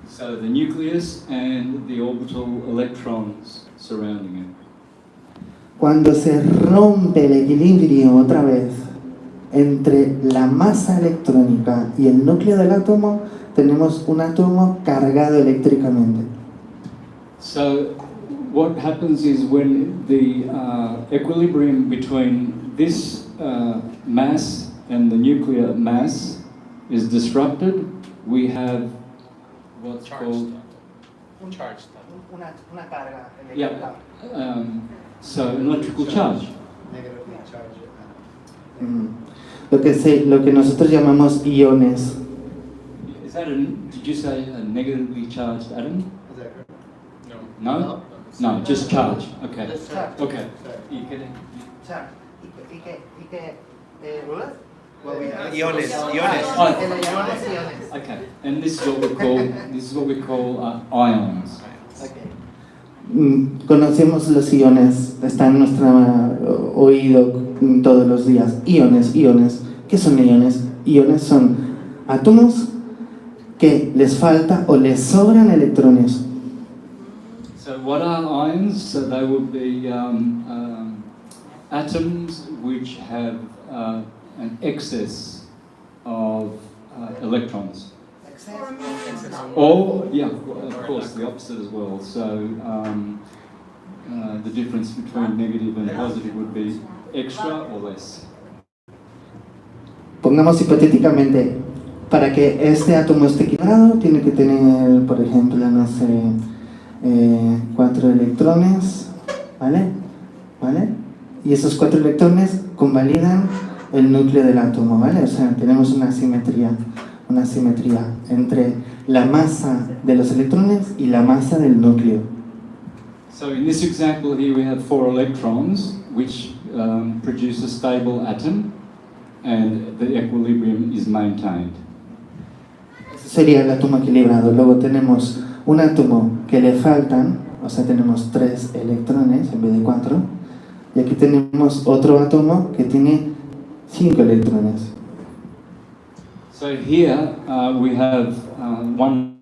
So the nucleus and the orbital electrons surrounding it. Cuando se rompe el equilibrio otra vez entre la masa electrónica y el núcleo del átomo, tenemos un átomo cargado eléctricamente. So what happens is when the equilibrium between this mass and the nuclear mass is disrupted, we have what's Charged called Charged. una carga Yeah. eléctrica. So an electrical charge. Negatively charged. Lo que nosotros llamamos iones. Is that did you say a negatively charged atom? Is that correct? No? No. No, just charge. Okay. Just charge. Okay. You get it? Charge. ¿Y qué? Well, we have Iones, iones. Oh, Le llamamos iones. okay. And this is what we call ions. Conocemos los iones, está en nuestro oído todos los días. Iones, iones. ¿Qué son iones? Iones son átomos que les falta o les sobran electrones. So what are ions? So they would be atoms which have an excess of electrons. Or, yeah, of course, the opposite as well. So the difference between negative and positive would be extra or less. Pongamos hipotéticamente, para que este átomo esté equilibrado, tiene que tener, por ejemplo, no sé, 4 electrones, ¿vale? Y esos 4 electrones convalidan el núcleo del átomo, ¿vale? O sea, tenemos una simetría entre la masa de los electrones y la masa del núcleo. So in this example here we have 4 electrons which produce a stable atom and the equilibrium is maintained. Ese sería el átomo equilibrado. Luego tenemos un átomo que le faltan, o sea, tenemos 3 electrones en vez de 4. Y aquí tenemos otro átomo que tiene 5 electrones. So here we have one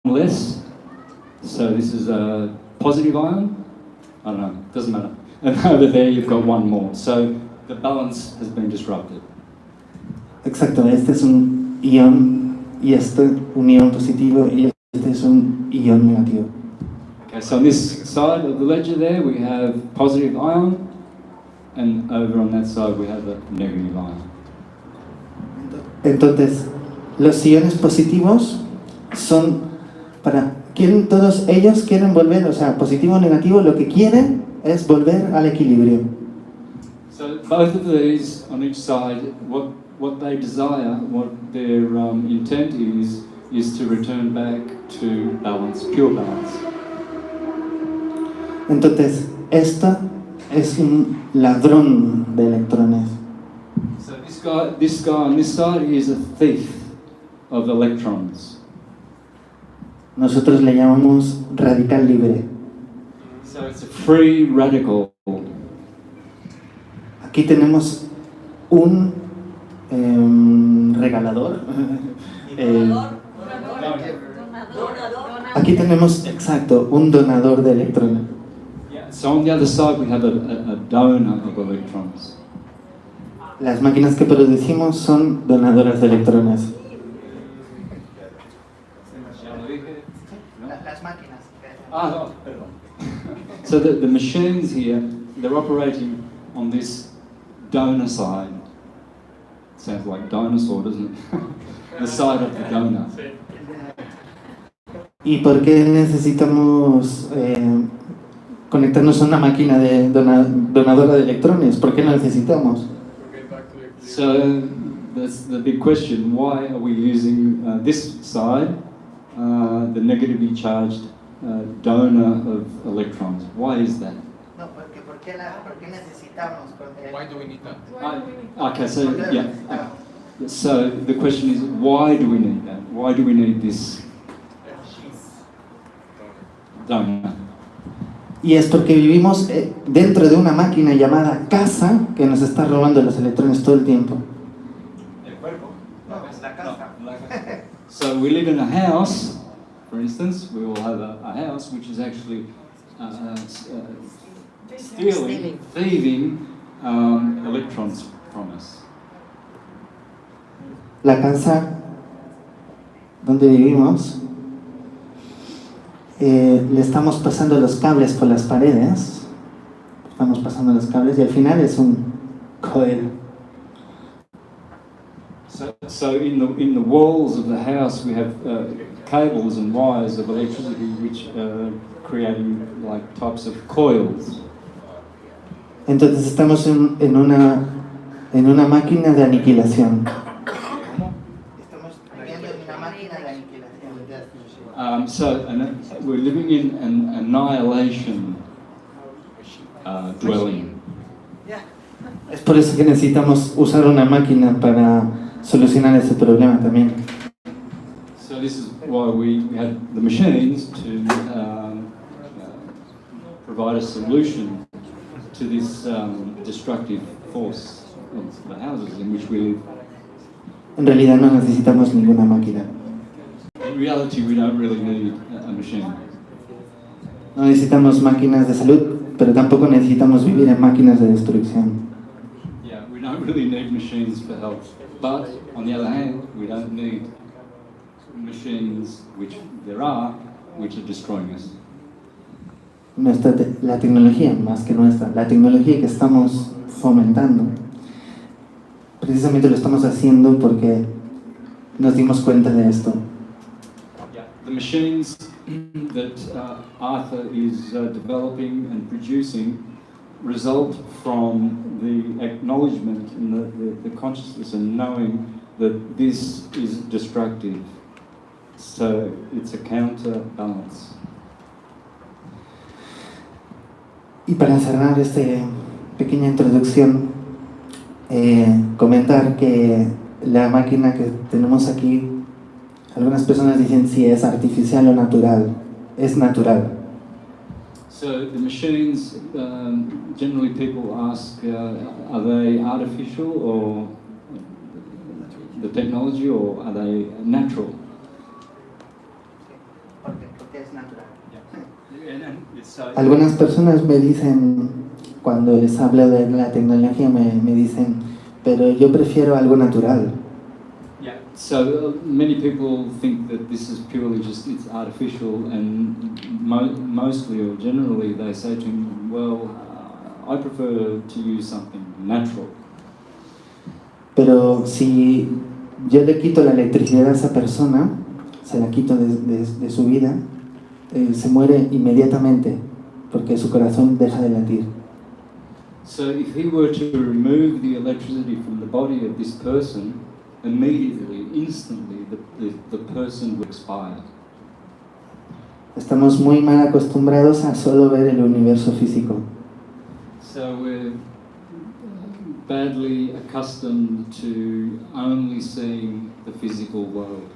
less. So this is a positive ion. I don't know, doesn't matter. And over there you've got one more. So the balance has been disrupted. Exacto, este es un ion y este un ion positivo y este es un ion negativo. Okay, so on this side of the ledger there we have positive ion, and over on that side we have a negative ion. Entonces, los iones positivos son todos ellos quieren volver, o sea, positivo o negativo, lo que quieren es volver al equilibrio. So both of these on each side, what they desire, what their intent is to return back to balance, pure balance. Entonces, esto es un ladrón de electrones. So this guy on this side is a thief of electrons. Nosotros le llamamos radical libre. So it's a free radical. Aquí tenemos un regalador. Aquí tenemos, exacto, un donador de electrones. Yeah. So on the other side we have a donor of electrons. Las máquinas que producimos son donadoras de electrones. Las máquinas. No, perdón. So the machines here, they're operating on this donor side. Sounds like dinosaur, doesn't it? The side of the donor. ¿Y por qué necesitamos conectarnos a una máquina de donadora de electrones? ¿Por qué lo necesitamos? So that's the big question. Why are we using this side, the negatively charged donor of electrons? Why is that? No, ¿por qué necesitamos? Why do we need that? Okay, so yeah. So the question is, why do we need that? Why do we need this donor? Y es porque vivimos dentro de una máquina llamada casa que nos está robando los electrones todo el tiempo. No, es la casa. So we live in a house, for instance, we all have a house which is actually thieving electrons from us. La casa donde vivimos, le estamos pasando los cables por las paredes, y al final es un coil. So in the walls of the house we have cables and wires of electricity which are creating like types of coils. Entonces estamos en una máquina de aniquilación. Estamos viviendo en una máquina de aniquilación. We're living in an annihilation dwelling. Es por eso que necesitamos usar una máquina para solucionar ese problema también. So this is why we had the machines to provide a solution to this destructive force of the houses in which we live. En realidad no necesitamos ninguna máquina. In reality, we don't really need a machine. No necesitamos máquinas de salud, pero tampoco necesitamos vivir en máquinas de destrucción. Yeah, we don't really need machines for health. But on the other hand, we don't need machines, which there are, which are destroying us. La tecnología, más que nuestra, la tecnología que estamos fomentando, precisamente lo estamos haciendo porque nos dimos cuenta de esto. Yeah, the machines that Arthur is developing and producing result from the acknowledgement and the consciousness and knowing that this is destructive. So it's a counterbalance. Y para cerrar esta pequeña introducción, comentar que la máquina que tenemos aquí, algunas personas dicen si es artificial o natural. Es natural. So the machines, generally people ask, are they artificial or the technology, or are they natural? Porque es natural. Algunas personas me dicen, cuando les hablo de la tecnología, me dicen, pero yo prefiero algo natural. Yeah, so many people think that this is purely just, it's artificial, and mostly or generally they say to me, well, I prefer to use something natural. Pero si yo le quito la electricidad a esa persona, se la quito de su vida, se muere inmediatamente porque su corazón deja de latir. So if he were to remove the electricity from the body of this person, immediately, instantly, the person would expire. Estamos muy mal acostumbrados a solo ver el universo físico. So we're badly accustomed to only seeing the physical world.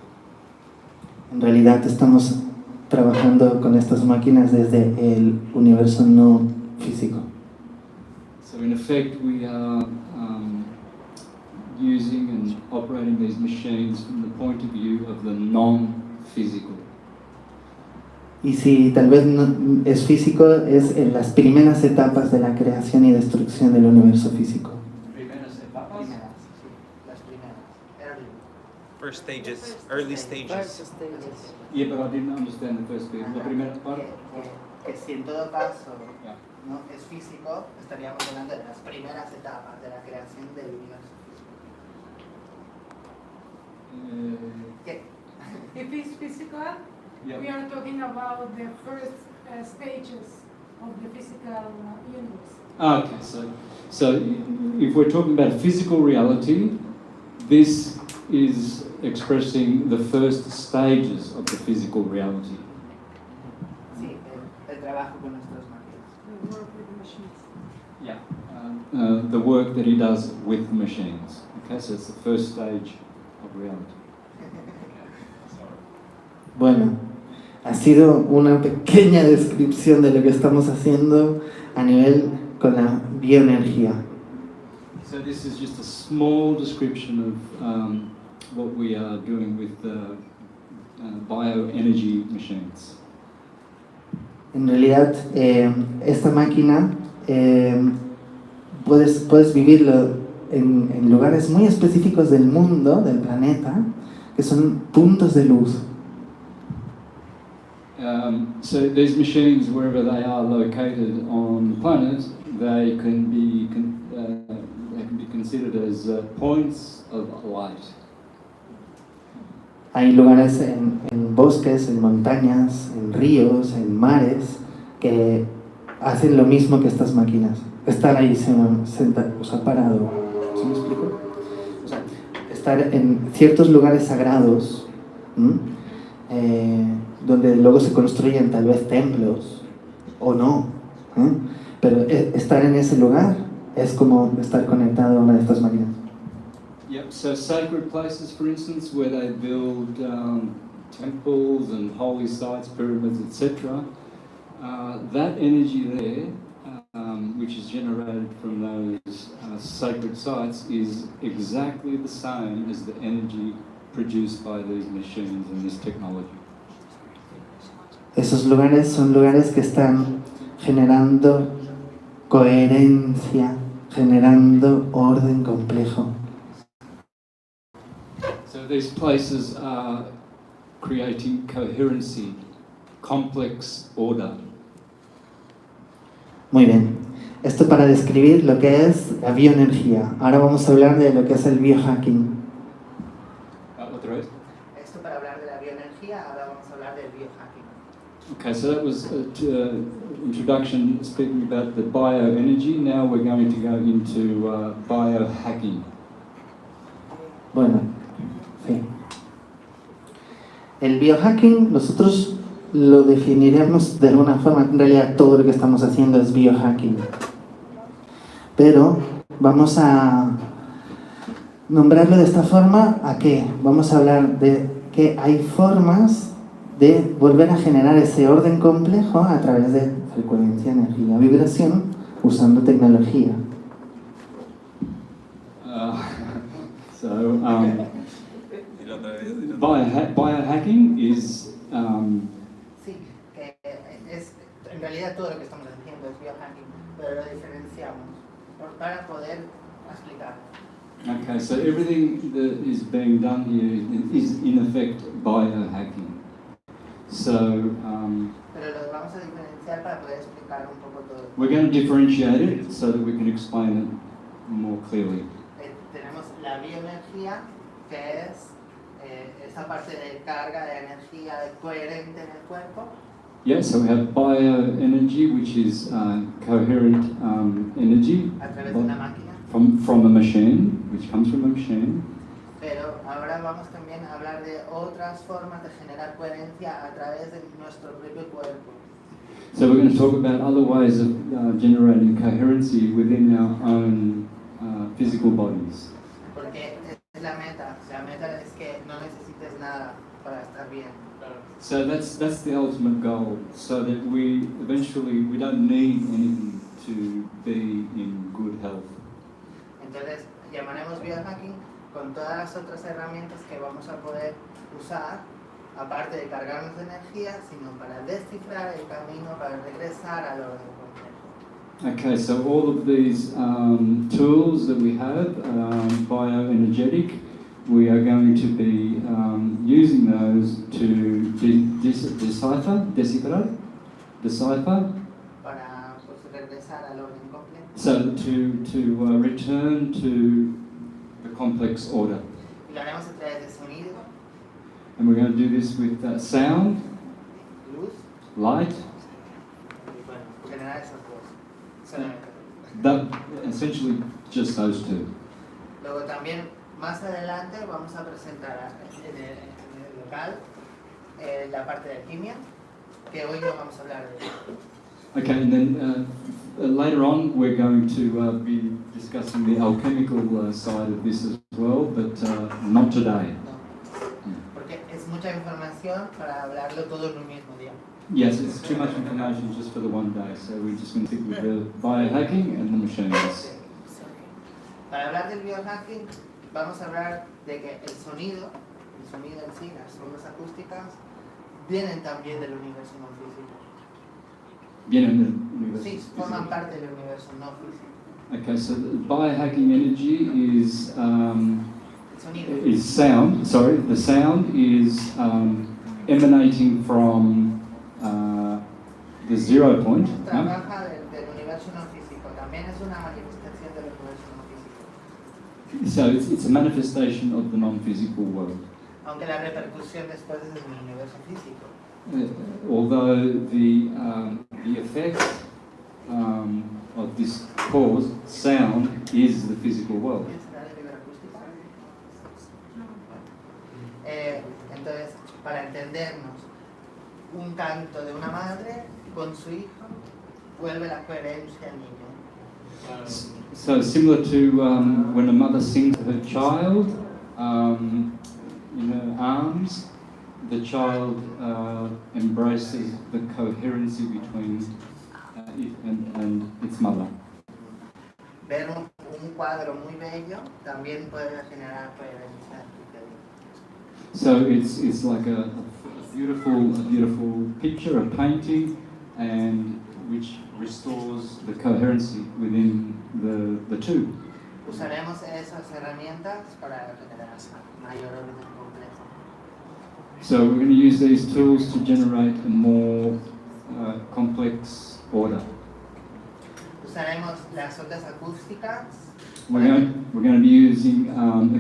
En realidad estamos trabajando con estas máquinas desde el universo no físico. So in effect, we are using and operating these machines from the point of view of the non-physical. Y si tal vez no es físico, es en las primeras etapas de la creación y destrucción del universo físico. Primeras etapas. Primeras, sí, las primeras. Early. First stages, early stages. Yeah, but I didn't understand the first bit. La primera parte. Que si en todo caso Yeah. no es físico, estaríamos hablando de las primeras etapas de la creación del universo físico. ¿Qué? If it's physical, Yeah. we are talking about the first stages of the physical universe. Okay, so if we're talking about physical reality, this is expressing the first stages of the physical reality. Sí, el trabajo con nuestras máquinas. The work with the machines. Yeah. The work that he does with the machines. Okay, so it's the first stage of reality. Bueno, ha sido una pequeña descripción de lo que estamos haciendo a nivel con la bioenergía. So this is just a small description of what we are doing with the bioenergy machines. En realidad, esta máquina puedes vivirlo en lugares muy específicos del mundo, del planeta, que son puntos de luz. So these machines, wherever they are located on the planet, they can be considered as points of light. Hay lugares en bosques, en montañas, en ríos, en mares, que hacen lo mismo que estas máquinas. Estar ahí sentado, o sea, parado. ¿Sí me explico? O sea, estar en ciertos lugares sagrados, donde luego se construyen tal vez templos, o no. Pero estar en ese lugar es como estar conectado a una de estas máquinas. Yep, so sacred places, for instance, where they build temples and holy sites, pyramids, etc., that energy there, which is generated from those sacred sites, is exactly the same as the energy produced by these machines and this technology. Esos lugares son lugares que están generando coherencia, generando orden complejo. So these places are creating coherency, complex order. Muy bien. Esto para describir lo que es la bioenergía. Ahora vamos a hablar de lo que es el biohacking. ¿Otra vez? Esto para hablar de la bioenergía, ahora vamos a hablar del biohacking. Okay, so that was an introduction speaking about the bioenergy. Now we're going to go into biohacking. Bueno, sí. El biohacking nosotros lo definiremos de alguna forma. En realidad todo lo que estamos haciendo es biohacking. Pero vamos a nombrarlo de esta forma. ¿A qué? Vamos a hablar de que hay formas de volver a generar ese orden complejo a través de frecuencia, energía, vibración, usando tecnología. Biohacking is Sí, que es en realidad todo lo que estamos haciendo es biohacking, pero lo diferenciamos para poder explicarlo. okay. So everything that is being done here is in effect biohacking. So Pero lo vamos a diferenciar para poder explicar un poco todo. we're going to differentiate it so that we can explain it more clearly. Tenemos la bioenergía, que es esa parte de carga de energía coherente en el cuerpo. Yeah, so we have bioenergy, which is coherent energy A través de una máquina. from a machine, which comes from a machine. Pero ahora vamos también a hablar de otras formas de generar coherencia a través de nuestro propio cuerpo. So we're going to talk about other ways of generating coherency within our own physical bodies. Porque es la meta. La meta es que no necesites nada para estar bien. So that's the ultimate goal, so that we don't need anything to be in good health. Entonces llamaremos biohacking con todas las otras herramientas que vamos a poder usar, aparte de cargarnos de energía, sino para descifrar el camino, para regresar al orden complejo. Okay, so all of these tools that we have, bioenergetic, we are going to be using those to decipher, Para pues, regresar al orden complejo. so to return to the complex order. Y lo haremos a través de sonido, And we're going to do this with sound, luz light, y bueno, generar esas dos. Solamente. that essentially just those two. Luego también más adelante vamos a presentar en el local la parte de alquimia, que hoy no vamos a hablar de eso. Okay, and then later on we're going to be discussing the alchemical side of this as well, but not today. No, porque es mucha información para hablarlo todo en un mismo día. Yes, it's too much information just for the one day, so we're just going to stick with the biohacking and the machines. Para hablar del biohacking vamos a hablar de que el sonido en sí, las ondas acústicas, vienen también del universo no físico. Vienen del universo. Sí, forman parte del universo no físico. Okay, so the biohacking energy is El sonido. sound. Sorry, the sound is emanating from the 0 point. Trabaja del universo no físico, también es una manifestación del universo no físico. So it's a manifestation of the non-physical world. aunque la repercusión después es en el universo físico. Although the effect of this cause, sound, is the physical world. Entonces, para entendernos, un canto de una madre con su hijo vuelve la coherencia al niño. So similar to when a mother sings to her child in her arms, the child embraces the coherency between it and its mother. Ver un cuadro muy bello también puede generar coherencia. So it's like a beautiful picture, a painting, and which restores the coherency within the two. Usaremos esas herramientas para generar mayor orden complejo. So we're going to use these tools to generate a more complex order. Usaremos las ondas acústicas. We're going to be using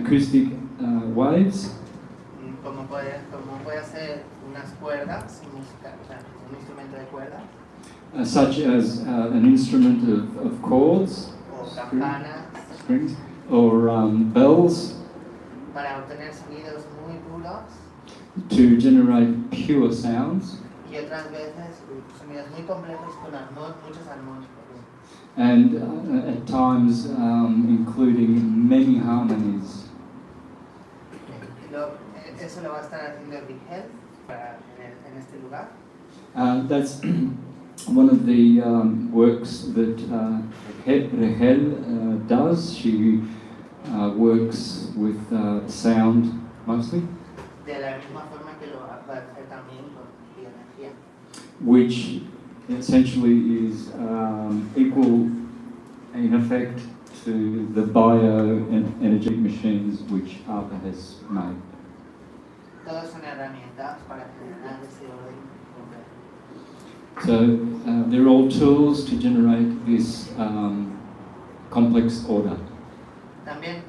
acoustic waves. Como puede ser unas cuerdas, música, o sea, un instrumento de cuerda. Such as an instrument of chords, O campanas. strings, or bells, Para obtener sonidos muy puros. to generate pure sounds, Y otras veces sonidos muy complejos con muchos armónicos. and at times including many harmonies. Eso lo va a estar haciendo Rigel en este lugar. That's one of the works that Rahel does. She works with sound mostly, De la misma forma que lo va a hacer también con bioenergía. which essentially is equal in effect to the bioenergetic machines which Arthur has made. Todas son herramientas para generar ese orden complejo. So they're all tools to generate this complex order. También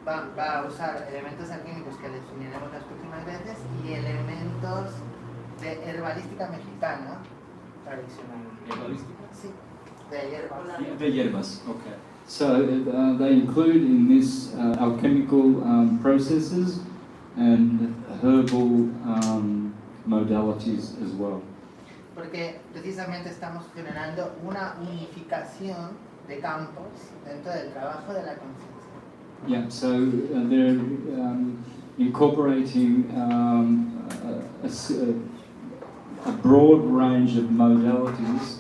va a usar elementos alquímicos que definiremos las próximas veces y elementos de herbalística mexicana tradicional. Sí, de hierbas. The hierbas, okay. So they include in this alchemical processes and herbal modalities as well. Porque precisamente estamos generando una unificación de campos dentro del trabajo de la conciencia. Yeah, so they're incorporating a broad range of modalities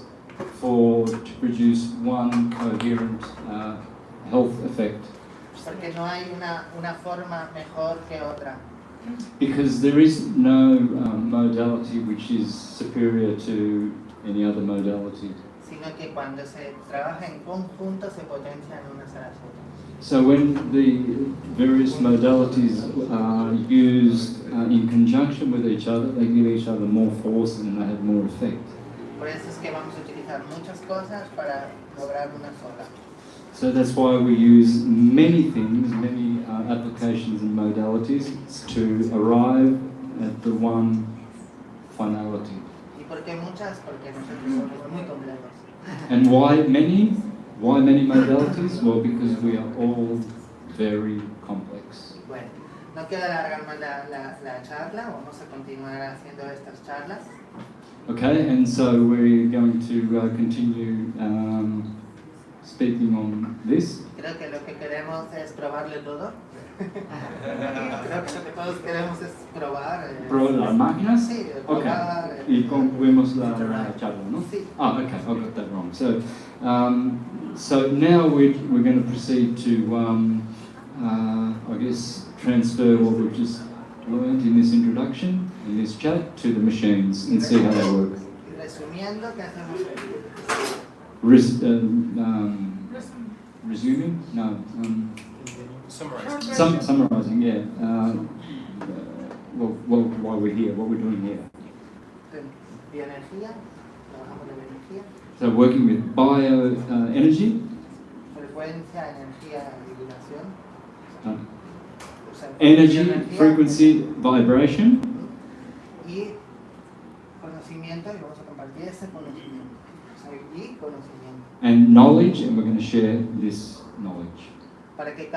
to produce one coherent health effect. Porque no hay una forma mejor que otra. Because there is no modality which is superior to any other modality. Sino que cuando se trabaja en conjunto se potencian unas a las otras. So when the various modalities are used in conjunction with each other, they give each other more force and they have more effect. Por eso es que vamos a utilizar muchas cosas para lograr una sola. So that's why we use many things, many applications and modalities to arrive at the one finality. ¿Y por qué muchas? Porque nosotros somos muy complejos. And why many? Why many modalities? Well, because we are all very complex. Bueno, no quiero alargar más la charla, vamos a continuar haciendo estas charlas. Okay, and so we're going to continue speaking on this. Creo que lo que queremos es probarle todo. Creo que lo que todos queremos es probar. ¿Probar las máquinas? Sí, Okay. probar. Y concluimos la charla, ¿no? Sí. Ah, okay, I got that wrong. So now we're going to proceed to, I guess, transfer what we've just learned in this introduction, in this chat, to the machines and see how they work. Y resumiendo, ¿qué hacemos hoy? Resuming? No. Summarize. Summarizing, yeah. Well, why we're here, what we're doing here. Bioenergía, trabajamos de bioenergía, So working with bioenergy, frecuencia, energía y vibración. energy, energía, frequency, vibration, y conocimiento, y vamos a compartir ese conocimiento. O sea, y conocimiento. and knowledge, and we're going to share this knowledge. Para que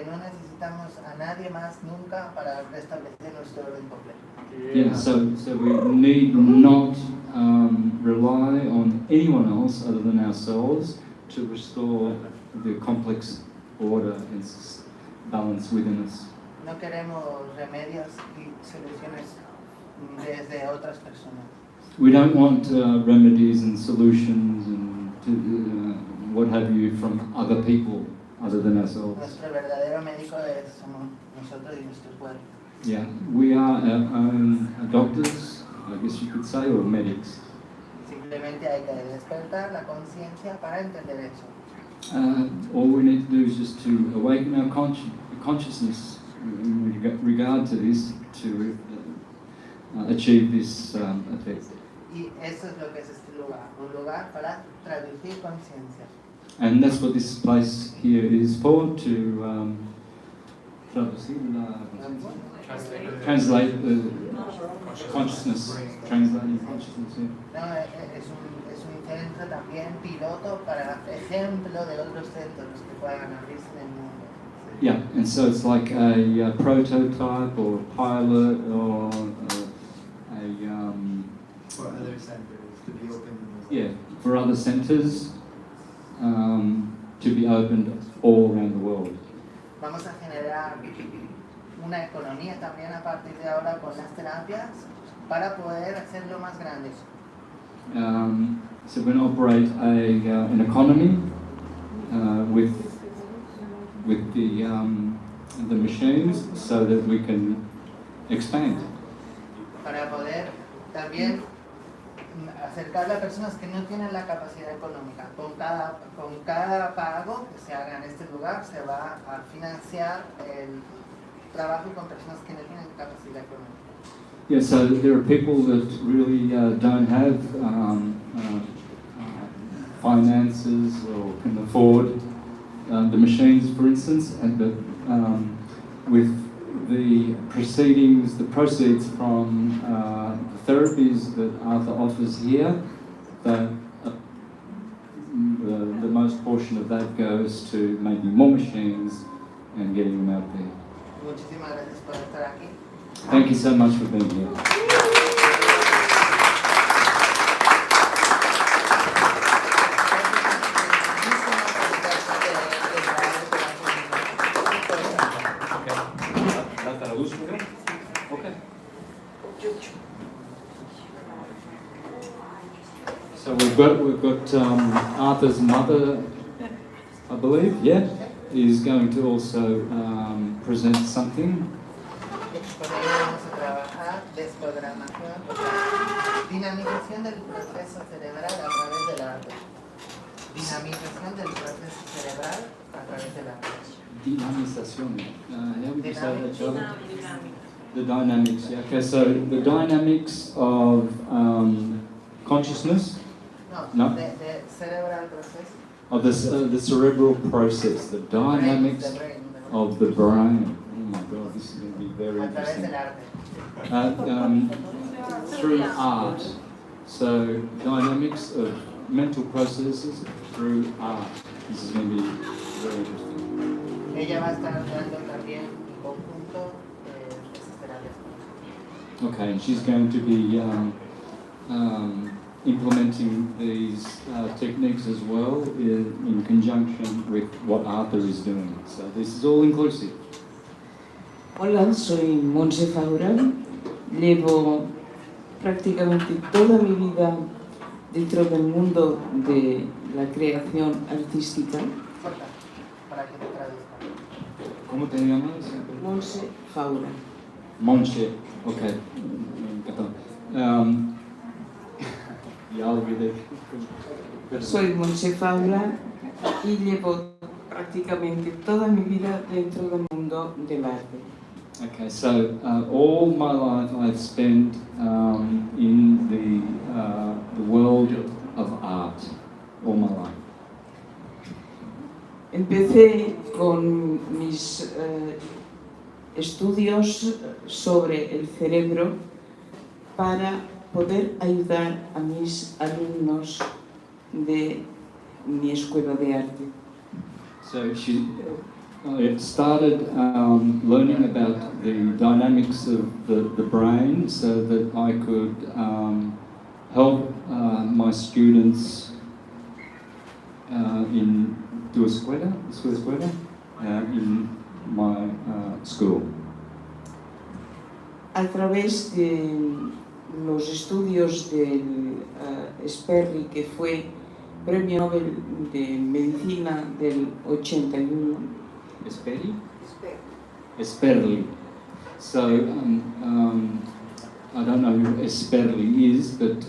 no necesitamos a nadie más nunca para restablecer nuestro orden completo. Yeah, so we need not rely on anyone else other than ourselves to restore the complex order and balance within us. No queremos remedios y soluciones desde otras personas. We don't want remedies and solutions and what have you from other people other than ourselves. Nuestro verdadero médico somos nosotros y nuestro cuerpo. Yeah, we are our own doctors, I guess you could say, or medics. Simplemente hay que despertar la conciencia para entender eso. All we need to do is just to awaken our consciousness in regard to this to achieve this effect. Y eso es lo que es este lugar, un lugar para traducir conciencia. And that's what this place here is for, to translate the consciousness, translating consciousness, yeah. No, es un centro también piloto para ejemplo de otros centros que puedan abrirse en el mundo. Yeah, and so it's like a prototype or a pilot or For other centers to be open. yeah, for other centres to be opened all around the world. Vamos a generar una economía también a partir de ahora con las terapias para poder hacerlo más grande. So we're going to operate an economy with the machines so that we can expand. Para poder también acercarle a personas que no tienen la capacidad económica. Con cada pago que se haga en este lugar se va a financiar el trabajo con personas que no tienen capacidad económica. Yeah, so there are people that really don't have finances or can afford the machines, for instance, and with the proceeds from the therapies that Arthur offers here, the most portion of that goes to making more machines and getting them out there. Muchísimas gracias por estar aquí. Thank you so much for being here. So we've got Arthur's mother, I believe, yeah, is going to also present something. Con ello vamos a trabajar desprogramación, o sea, dinamización del proceso cerebral a través del arte. Dinamización del proceso cerebral a través del arte. Dynamisation. How would you say that, Charlotte? The dynamics. Yeah. Okay. So the dynamics of consciousness. No, No. de cerebral proceso. Of the cerebral process. The dynamics of the brain. Oh my God, this is going to be very A través interesting. del arte. Through art. So dynamics of mental processes through art. This is going to be very interesting. Ella va a estar dando también en conjunto esas terapias. Okay, and she's going to be implementing these techniques as well in conjunction with what Arthur is doing. So this is all inclusive. Hola, soy Monse Faura. Llevo prácticamente toda mi vida dentro del mundo de la creación artística. Corta, para que te traduzca. ¿Cómo te llamas? Monse Faura. Monche. Okay. Ya olvidé. Soy Monse Faura y llevo prácticamente toda mi vida dentro del mundo del arte. Okay, so all my life I've spent in the world of art, all my life. Empecé con mis estudios sobre el cerebro para poder ayudar a mis alumnos de mi escuela de arte. So she started learning about the dynamics of the brain so that I could help my students in tu escuela, in my school. A través de los estudios del Sperry, que fue Premio Nobel de Medicina del 81. Esperli? Esperli. So, I don't know who Esperli is, but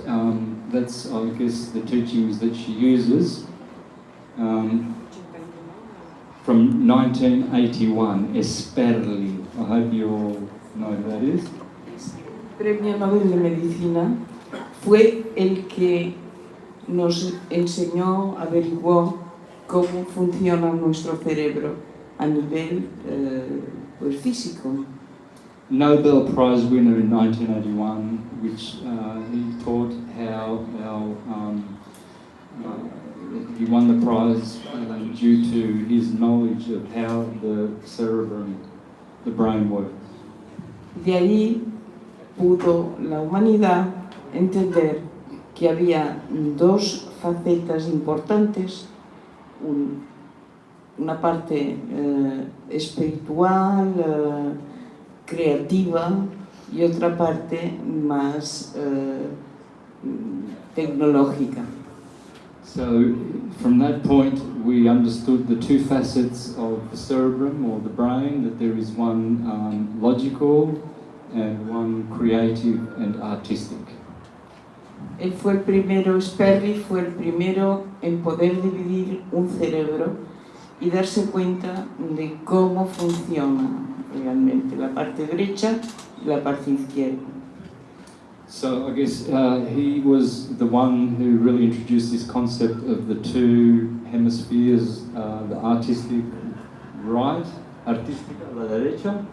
that's, I guess, the teachings that she uses. From 1981, Esperli. I hope you all know who that is. Premio Nobel de Medicina fue el que nos enseñó, averiguó cómo funciona nuestro cerebro a nivel pues físico. Nobel Prize winner in 1981, which he taught how he won the prize due to his knowledge of how the cerebrum, the brain works. De allí pudo la humanidad entender que había dos facetas importantes, una parte espiritual, creativa, y otra parte más tecnológica. So from that point we understood the two facets of the cerebrum or the brain, that there is one logical and one creative and artistic. Él fue el primero, Sperry fue el primero en poder dividir un cerebro y darse cuenta de cómo funciona realmente la parte derecha y la parte izquierda. So I guess he was the one who really introduced this concept of the two hemispheres, the artistic right, artística la derecha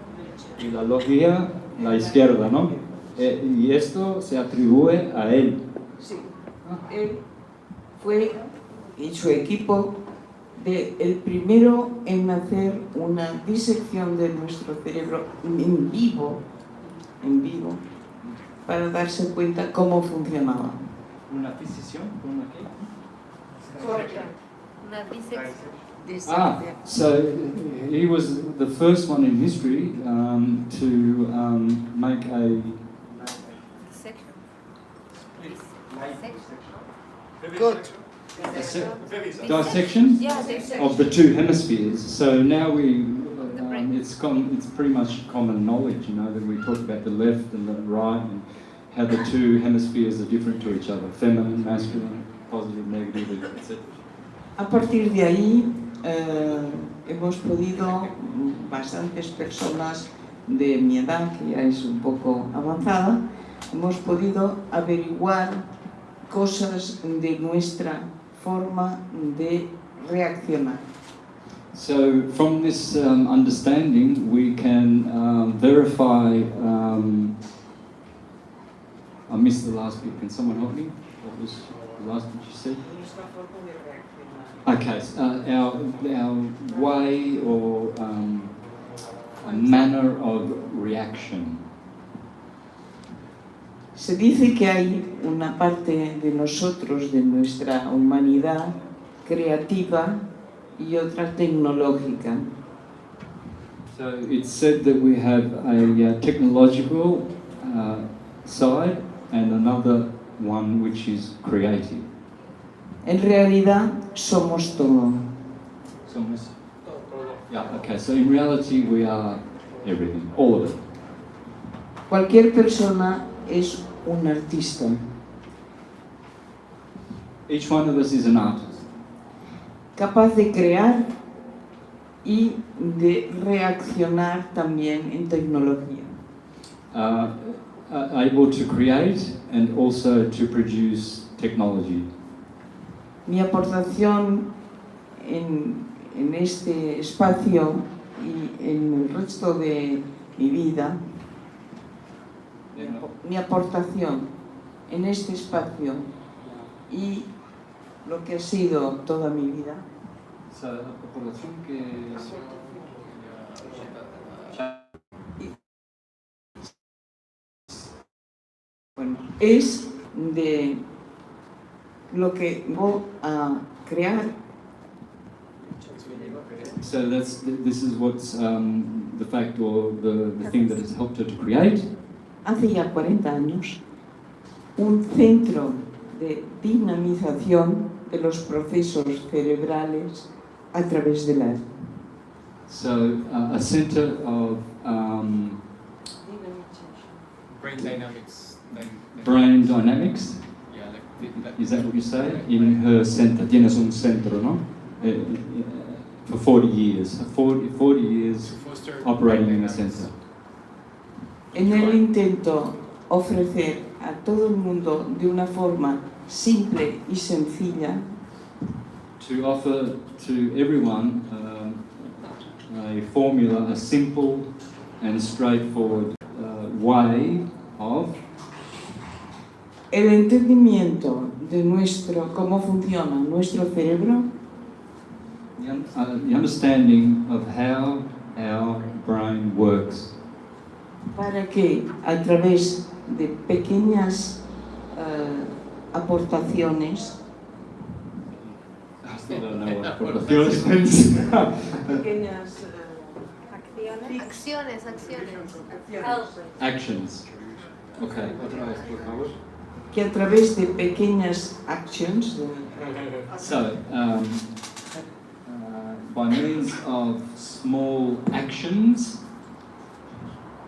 y la lógica la izquierda, ¿no? Y esto se atribuye a él. Sí, él fue y su equipo el primero en hacer una disección de nuestro cerebro en vivo, para darse cuenta cómo funcionaba. ¿Una disección? Una disección. Ah, so he was the first one in history to make a dissection of the two hemispheres. So now it's pretty much common knowledge, you know, that we talk about the left and the right and how the two hemispheres are different to each other, feminine, masculine, positive, negative, etc. A partir de ahí hemos podido, bastantes personas de mi edad, que ya es un poco avanzada, hemos podido averiguar cosas de nuestra forma de reaccionar. So from this understanding we can verify, I missed the last bit, can someone help me? What was the last bit you said? Okay, so our way or a manner of reaction. Se dice que hay una parte de nosotros, de nuestra humanidad creativa y otra tecnológica. So it's said that we have a technological side and another one which is creative. En realidad somos todo. Somos. Yeah, okay, so in reality we are everything, all of it. Cualquier persona es un artista. Each one of us is an artist. Capaz de crear y de reaccionar también en tecnología. Able to create and also to produce technology. Mi aportación en este espacio y en el resto de mi vida, mi aportación en este espacio y lo que ha sido toda mi vida. So, aportación que... Bueno, es de lo que voy a crear. So this is what's the fact or the thing that has helped her to create. Hace ya 40 años, un centro de dinamización de los procesos cerebrales a través del arte. So a center of Brain dynamics. brain dynamics. Yeah, like Is that what you say? In her center. Tienes un centro, ¿no? For 40 years. 40 years to foster operating brain in a dynamics. center. En el intento ofrecer a todo el mundo de una forma simple y sencilla To offer to everyone a formula, a simple and straightforward way of el entendimiento de cómo funciona nuestro cerebro, the understanding of how our brain works, para que a través de pequeñas aportaciones, I still don't know what aportaciones means. pequeñas Acciones. Actions. Okay, otra vez, por favor. que a través de pequeñas actions, So, by means of small actions,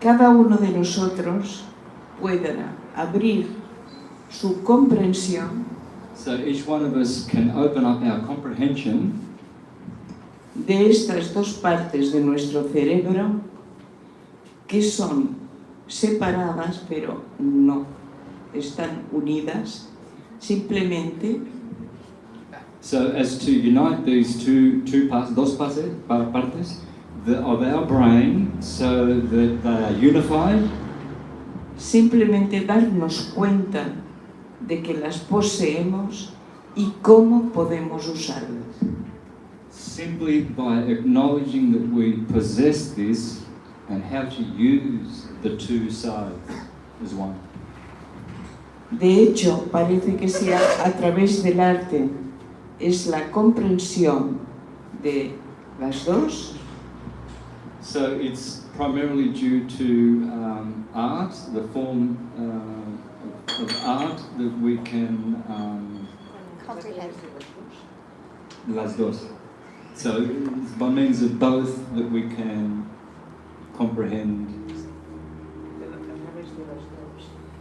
cada uno de nosotros pueda abrir su comprensión so each one of us can open up our comprehension de estas dos partes de nuestro cerebro que son separadas pero no están unidas, simplemente so as to unite these two parts, dos partes of our brain so that they are unified, simplemente darnos cuenta de que las poseemos y cómo podemos usarlas. simply by acknowledging that we possess this and how to use the two sides as one. De hecho, parece que sea a través del arte, es la comprensión de las dos, So it's primarily due to art, the form of art that we can las dos. So it's by means of both that we can comprehend.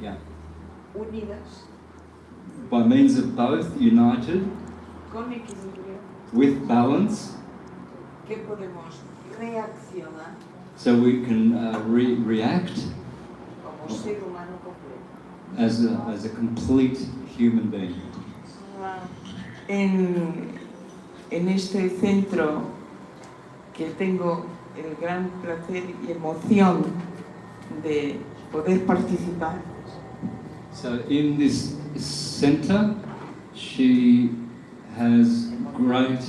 Yeah. unidas, By means of both united con equilibrio, with balance, que podemos reaccionar so we can react como ser humano completo. as a complete human being. En este centro que tengo el gran placer y emoción de poder participar, So in this center, she has great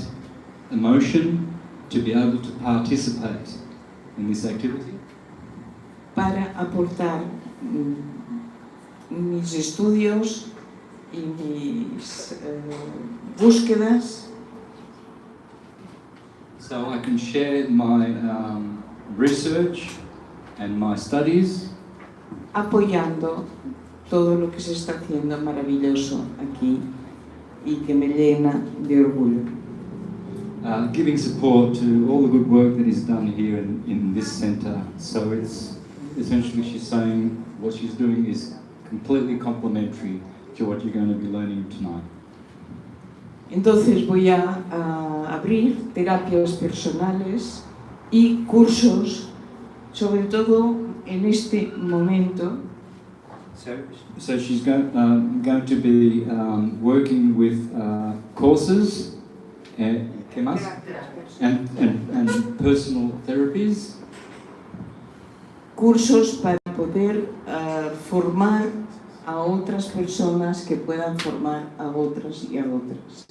emotion to be able to participate in this activity, para aportar mis estudios y mis búsquedas so I can share my research and my studies, apoyando todo lo que se está haciendo maravilloso aquí y que me llena de orgullo. giving support to all the good work that is done here in this center. So it's essentially she's saying what she's doing is completely complementary to what you're going to be learning tonight. Entonces voy a abrir terapias personales y cursos, sobre todo en este momento. So she's going to be working with courses and personal therapies, cursos para poder formar a otras personas que puedan formar a otras y a otras.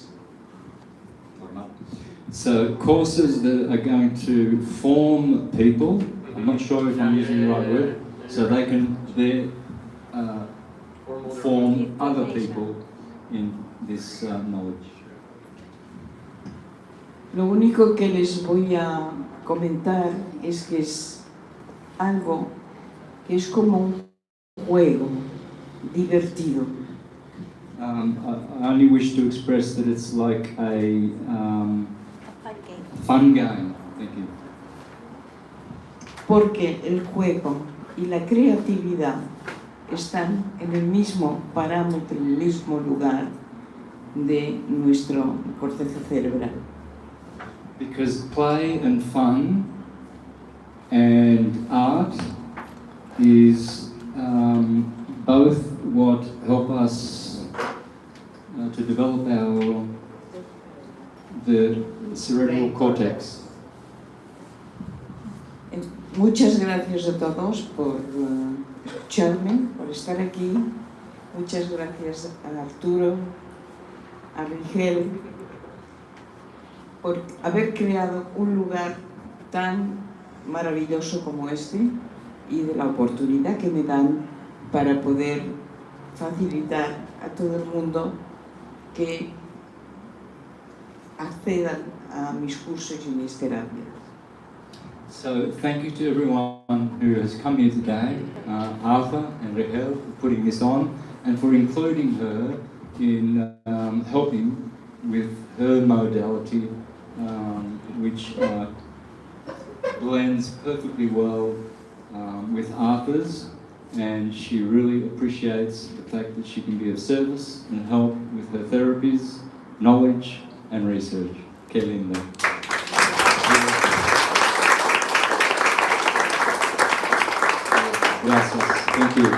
So courses that are going to form people, I'm not sure if I'm using the right word, so they can form other people in this knowledge. Lo único que les voy a comentar es que es algo que es como un juego divertido. I only wish to express that it's like a fun game. Thank you. Porque el juego y la creatividad están en el mismo parámetro, en el mismo lugar de nuestro corteza cerebral. Because play and fun and art is both what help us to develop the cerebral cortex. Muchas gracias a todos por escucharme, por estar aquí. Muchas gracias a Arturo, a Rigel, por haber creado un lugar tan maravilloso como este y de la oportunidad que me dan para poder facilitar a todo el mundo que accedan a mis cursos y mis terapias. So thank you to everyone who has come here today, Arthur and Rahel for putting this on and for including her in helping with her modality, which blends perfectly well with Arthur's, and she really appreciates the fact that she can be of service and help with her therapies, knowledge and research. Qué linda. Gracias. Thank you.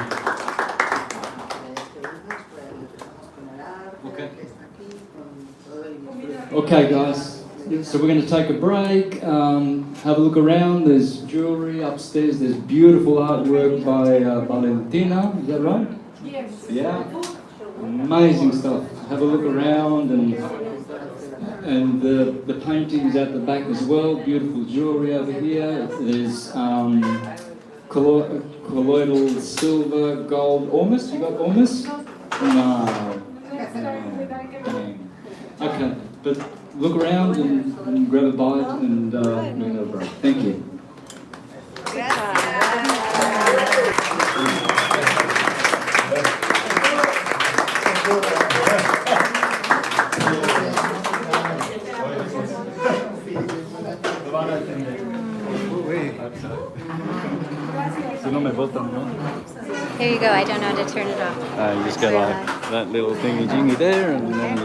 Okay. Okay, guys. So we're going to take a break. Have a look around. There's jewelry upstairs. There's beautiful artwork by Valentina. Is that right? Yes. Yeah. Amazing stuff. Have a look around and the paintings at the back as well. Beautiful jewelry over here. There's colloidal silver, gold, ormus. You got ormus? No. Dang. Okay, but look around and grab a bite and we're going to have a break. Thank you. Si no me votan, ¿no? Here you go. I don't know how to turn it off. You just got like that little thingy jingy there and then you